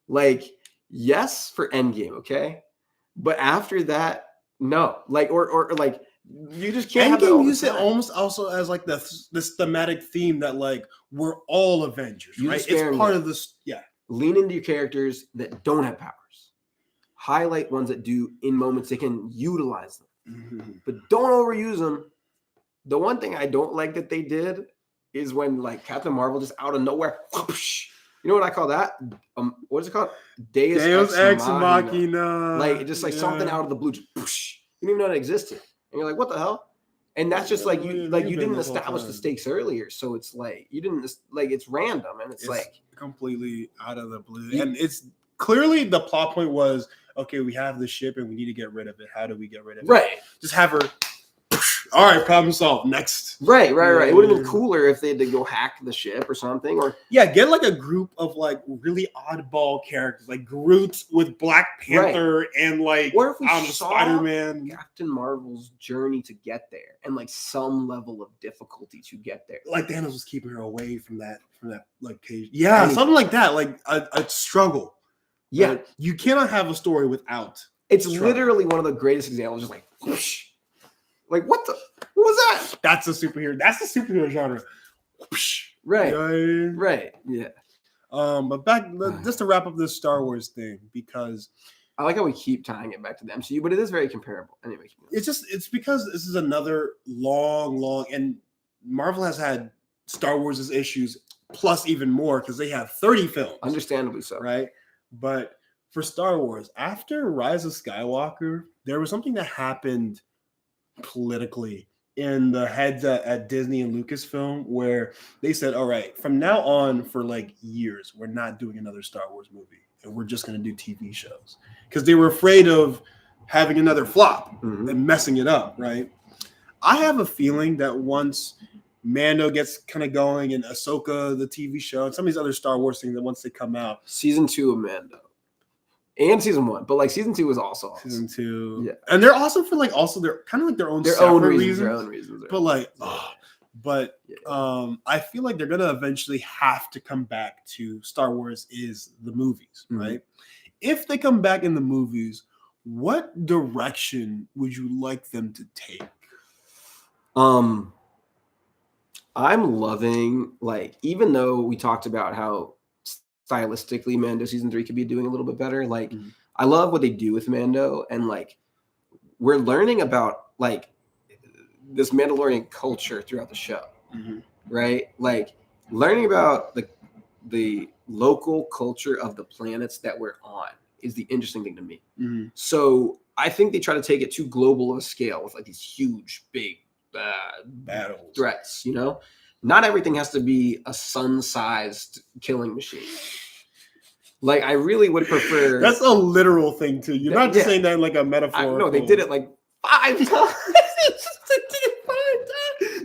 Like, yes, for Endgame, okay? But after that, no. Like, or like you just can't have that all Endgame the use it time. almost also as like this thematic theme that like we're all Avengers, You right? just It's sparingly. part of this. Yeah. Lean into your characters that don't have powers. Highlight ones that do in moments they can utilize them. But don't overuse them. The one thing I don't like that they did is when like Captain Marvel just out of nowhere, whoosh, you know what I call that? What is it called? Deus Ex Machina. Like just like something out of the blue, just whoosh. You didn't even know it existed, and you're like, what the hell? And that's just like you didn't establish the stakes earlier, so it's like you didn't like it's random, and it's like completely out of the blue. And it's clearly the plot point was okay, we have the ship and we need to get rid of it. How do we get rid of it? right. Just have her. All right, problem solved. Next. Right. It would have been cooler if they had to go hack the ship or something, or Yeah, get like a group of like really oddball characters, like Groot with Black Panther and like Or if we saw Spider-Man. Captain Marvel's journey to get there and like some level of difficulty to get there. Like Thanos was keeping her away from that like cage. Yeah, Anything. something like that, like a struggle. Yeah, Like, you cannot have a story without. it's struggle. literally one of the greatest examples. Just like, whoosh. Like what was that? That's the superhero. That's the superhero genre. Whoosh. Right, Yeah. right, yeah. But back just to wrap up this Star Wars thing, because I like how we keep tying it back to the MCU, but it is very comparable. Anyway, it's because this is another long, and Marvel has had Star Wars' issues plus even more because they have 30 films. Understandably so. Right? But for Star Wars, after Rise of Skywalker, there was something that happened politically in the heads at Disney and Lucasfilm where they said, all right, from now on for like years, we're not doing another Star Wars movie. And we're just going to do TV shows. Because they were afraid of having another flop and messing it up, right? I have a feeling that once Mando gets kind of going and Ahsoka, the TV show, and some of these other Star Wars things that once they come out. Season 2 of Mando. And season 1. But like season 2 was also awesome. Season 2. Yeah. And they're also for like also they're kind of like their own reasons. Their own reasons. But like I feel like they're gonna eventually have to come back to Star Wars is the movies, right? If they come back in the movies, what direction would you like them to take? I'm loving, like, even though we talked about how stylistically Mando season 3 could be doing a little bit better, like I love what they do with Mando, and like we're learning about like this Mandalorian culture throughout the show, right? Like learning about the local culture of the planets that we're on is the interesting thing to me. So I think they try to take it too global of a scale with like these huge, big battles, threats. You know, not everything has to be a sun-sized killing machine. Like I really would prefer. That's a literal thing too. You're not just saying that like a metaphor. No, they did it like 5 times.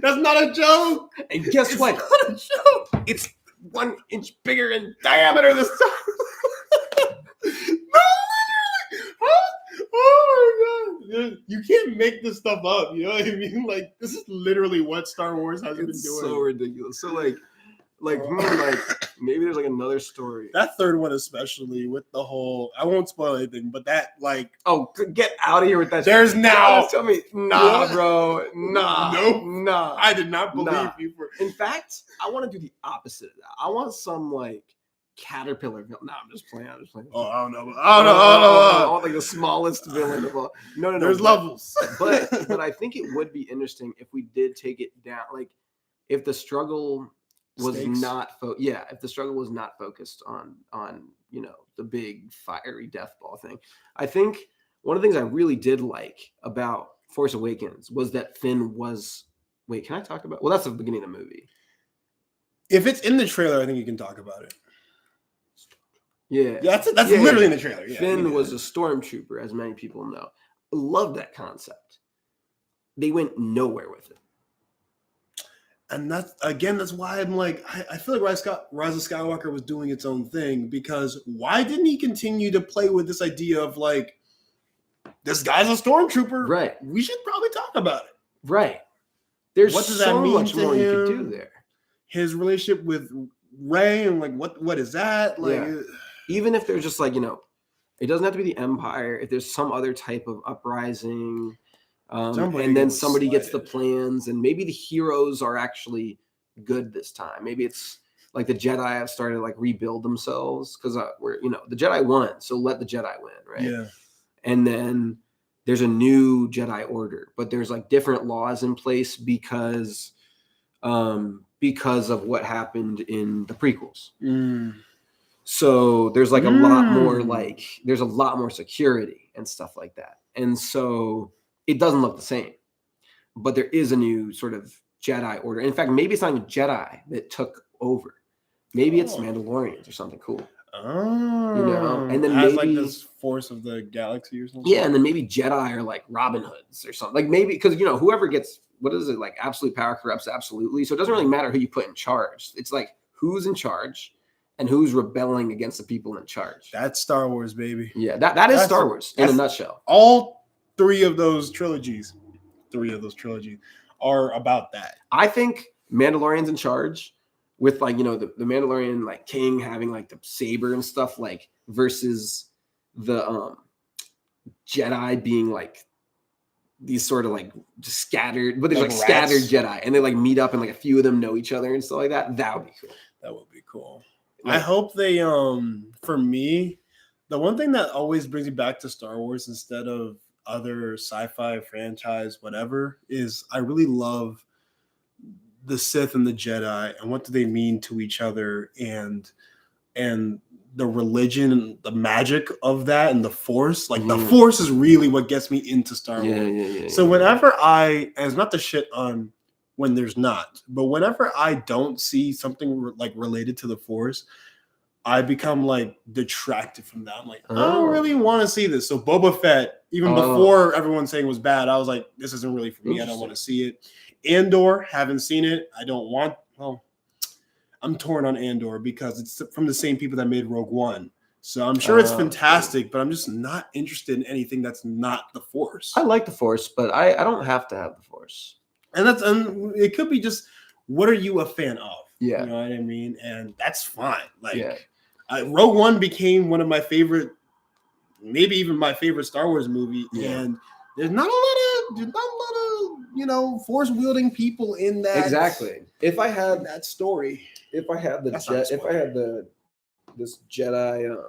That's not a joke. And guess what? It's not a joke. It's 1 inch bigger in diameter this time. No, literally. Huh? Oh my god. You can't make this stuff up. You know what I mean? Like this is literally what Star Wars has been doing. So ridiculous. So like maybe there's like another story. That third one, especially with the whole, I won't spoil anything, but that like, oh, get out of here with that. There's now. Tell me, nah, bro, nah, nope, nah. I did not believe you for. In fact, I want to do the opposite of that. I want some like caterpillar villain. Nah, I'm just playing. Oh, I don't know. I want like the smallest villain of all. No. There's levels. but I think it would be interesting if we did take it down. Like if the struggle was if the struggle was not focused on the big fiery death ball thing. I think one of the things I really did like about Force Awakens was that Finn was can I talk about? Well, that's the beginning of the movie. If it's in the trailer, I think you can talk about it. Yeah, that's literally in the trailer. Yeah, Finn was a stormtrooper, as many people know. I love that concept. They went nowhere with it. And that's why I'm like, I feel like Rise of Skywalker was doing its own thing, because why didn't he continue to play with this idea of like, this guy's a stormtrooper? Right. We should probably talk about it. Right. There's what does so that mean much to more him? You could do there. His relationship with Rey and like, what is that? Like, even if there's just like, it doesn't have to be the Empire. If there's some other type of uprising, and then somebody gets the plans, and maybe the heroes are actually good this time. Maybe it's like the Jedi have started to like rebuild themselves because the Jedi won, so let the Jedi win, right? Yeah. And then there's a new Jedi Order, but there's like different laws in place because of what happened in the prequels. So there's like a lot more security and stuff like that, and so it doesn't look the same, but there is a new sort of Jedi Order. In fact, maybe it's not even Jedi that took over. Maybe it's Mandalorians or something cool. Oh, and then as maybe like this force of the galaxy or something. Yeah, and then maybe Jedi are like Robin Hoods or something. Like maybe because whoever gets like absolute power corrupts absolutely. So it doesn't really matter who you put in charge. It's like who's in charge and who's rebelling against the people in charge. That's Star Wars, baby. Yeah, that is Star Wars in a nutshell. All three of those trilogies are about that. I think Mandalorian's in charge with like, the Mandalorian like king having like the saber and stuff, like versus the Jedi being like these sort of like just scattered, but there's like scattered Jedi, and they like meet up and like a few of them know each other and stuff like that. That would be cool. That would be cool. I hope they for me, the one thing that always brings me back to Star Wars instead of other sci-fi franchise, whatever, is I really love the Sith and the Jedi and what do they mean to each other and the religion and the magic of that and the Force. Like the Force is really what gets me into Star Wars. So whenever and it's not the shit on when there's not, but whenever I don't see something like related to the Force, I become like detracted from that. I'm like, I don't really want to see this. So Boba Fett, even before everyone saying it was bad, I was like, this isn't really for me. I don't want to see it. Andor, haven't seen it. I don't want. Well, I'm torn on Andor because it's from the same people that made Rogue One. So I'm sure it's fantastic, but I'm just not interested in anything that's not the Force. I like the Force, but I don't have to have the Force. And it could be just what are you a fan of? Yeah. You know what I mean? And that's fine. Like Rogue One became one of my favorite, maybe even my favorite Star Wars movie. Yeah. And there's not a lot of, Force wielding people in that. Exactly. If I had that story. If I had this Jedi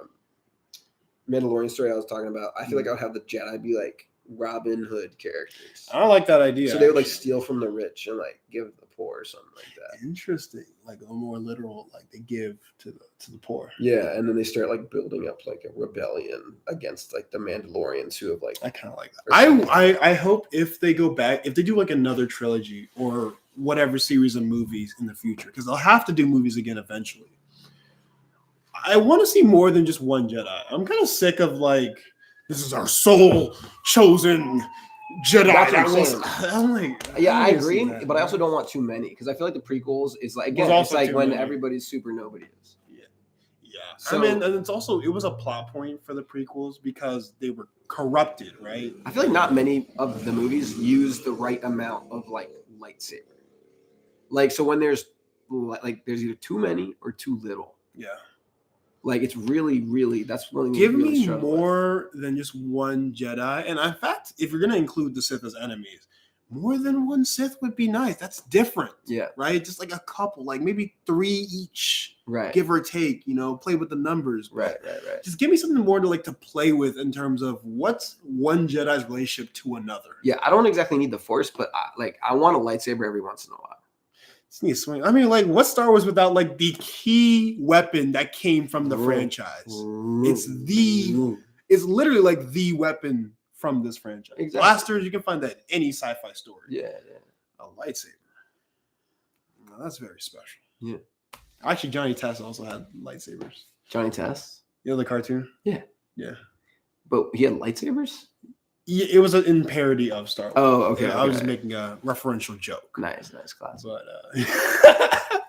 Mandalorian story I was talking about, I feel like I would have the Jedi be like Robin Hood characters. I don't like that idea. So they would like steal from the rich and like give the poor or something like that. Interesting. Like a more literal, like they give to the poor. Yeah, and then they start like building up like a rebellion against like the Mandalorians who have like. I kind of like that. I hope if they go back, if they do like another trilogy or whatever series of movies in the future, because they'll have to do movies again eventually. I want to see more than just one Jedi. I'm kind of sick of like, this is our soul chosen Jedi. I'm like, yeah, I agree, but I also don't want too many because I feel like the prequels is like again, it's like when everybody's super nobody is. Yeah. So, I mean, and it was a plot point for the prequels because they were corrupted, right? I feel like not many of the movies use the right amount of like lightsaber. Like so when there's either too many or too little. Yeah. Like it's really, really that's one thing. Give me more than just one Jedi. And in fact, if you're gonna include the Sith as enemies, more than one Sith would be nice. That's different. Yeah. Right? Just like a couple, like maybe 3 each. Right. Give or take, play with the numbers. Right. Just give me something more to play with in terms of what's one Jedi's relationship to another. Yeah, I don't exactly need the Force, but I want a lightsaber every once in a while. Swing. I mean, like, what's Star Wars without like the key weapon that came from the franchise? It's literally like the weapon from this franchise. Exactly. Blasters, you can find that in any sci-fi story. Yeah. A lightsaber. No, that's very special. Yeah. Actually, Johnny Test also had lightsabers. Johnny Test? You know the cartoon? Yeah. Yeah. But he had lightsabers? Yeah, it was in parody of Star Wars. Oh, okay. I was just making a referential joke. Nice class. But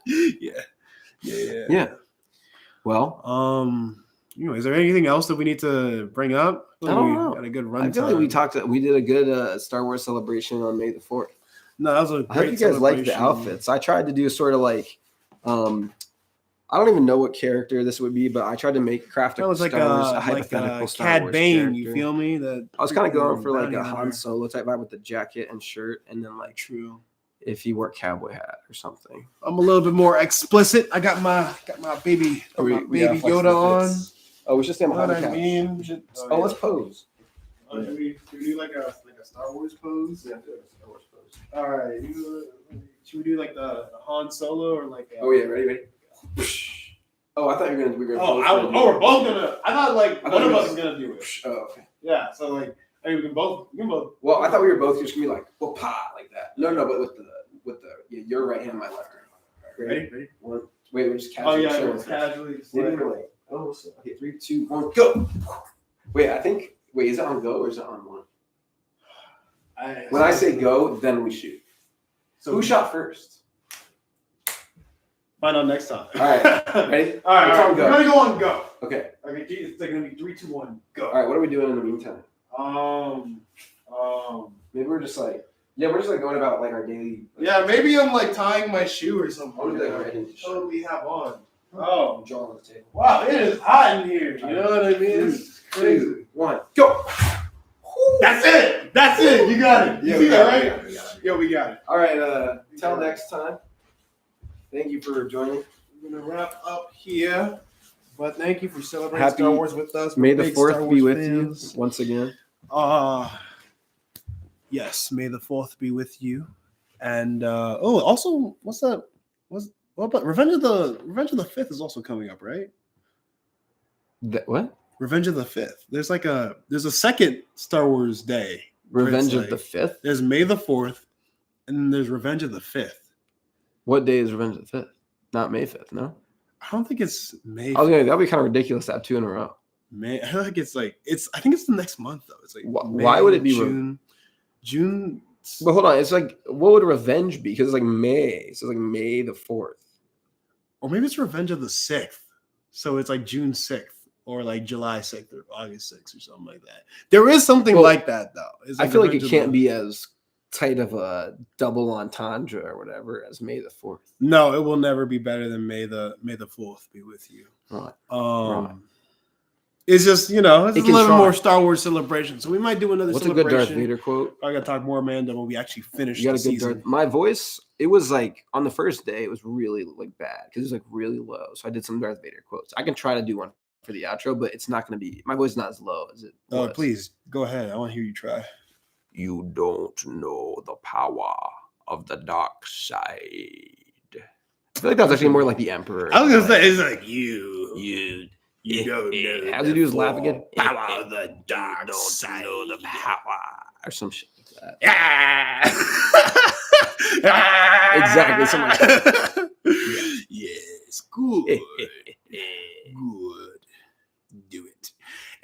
yeah. Well, is there anything else that we need to bring up? I don't know. Got a good run. I feel like we did a good Star Wars celebration on May the 4th. No, that was a great I hope you guys liked the outfits. I tried to do sort of like I don't even know what character this would be, but I tried to craft a hypothetical Star Cad Wars Bane. character. You feel me? That I was kind of going for like a Han Solo type vibe with the jacket and shirt, and then like true if he wore a cowboy hat or something. I'm a little bit more explicit. I got my baby baby Yoda on. Oh, we should stand behind the couch. I mean, let's pose. Do we do like a Star Wars pose? Yeah, do a Star Wars pose. All right. Should we do like the Han Solo or like? Ready. Oh, I thought you were gonna. We're both gonna. I thought like one of us is gonna do it. Oh, okay. Yeah. So like, I mean, we can both. Well, I thought we were both just gonna be like, well, pa, like that. No, but with the your right hand, my left hand. Ready? One. Wait, we're just casually. Oh yeah, casually. Okay, 3, 2, 1, go. Wait, is it on go or is it on one? When I say go, then we shoot. So who shot first? Find out next time. All right. Ready? All right. We're gonna go on go. Okay. It's gonna be 3, 2, 1, go. All right. What are we doing in the meantime? Maybe we're just like going about like our daily. Maybe I'm like tying my shoe or something. What do we have on? Oh, jaw on the table. Wow, it is hot in here. You know what I mean? It's crazy. 1, go. That's it. You got it. You see that, right? We got it. Yeah, we got it. All right. Till next time. Thank you for joining. We're gonna wrap up here. But thank you for celebrating Star Wars with us. May the 4th be with you once again. Yes, may the 4th be with you. And also, what's that? What about Revenge of the 5th is also coming up, right? What? Revenge of the 5th. There's a second Star Wars day. Revenge of the 5th? There's May the 4th, and then there's Revenge of the 5th. What day is Revenge of the 5th? Not May 5th, no? I don't think it's May 5th. Okay, that'd be kind of ridiculous to have 2 in a row. May, I think it's I think it's the next month though. It's like why would it be June? But hold on, it's like, what would Revenge be? Because it's like May, so it's like May the 4th, or maybe it's Revenge of the 6th. So it's like June 6th, or like July 6th, or August 6th, or something like that. There is something like that though. I feel like it can't be as tight of a double entendre or whatever as May the 4th. No, it will never be better than May the 4th be with you. Right. Right. It's just, it's a little more Star Wars celebration. So we might do another celebration. What's a good Darth Vader quote? I got to talk more Mando when we actually finish the season. My voice, it was like, on the first day, it was really like bad because it was like really low. So I did some Darth Vader quotes. I can try to do one for the outro, but it's not going to be, my voice is not as low as it was. Please, go ahead. I want to hear you try. You don't know the power of the dark side. I feel like that's actually more like the Emperor. I was going to say, it's like, you don't know. How do you do his laugh again? Power of the dark side. Know the power. Or some shit like that. Exactly. Something like that. Yes. Good. Good. Do it.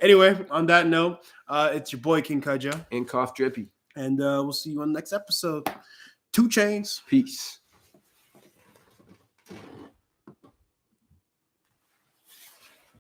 Anyway, on that note, it's your boy King Kaja. And Cough Drippy. And we'll see you on the next episode. 2 Chainz. Peace.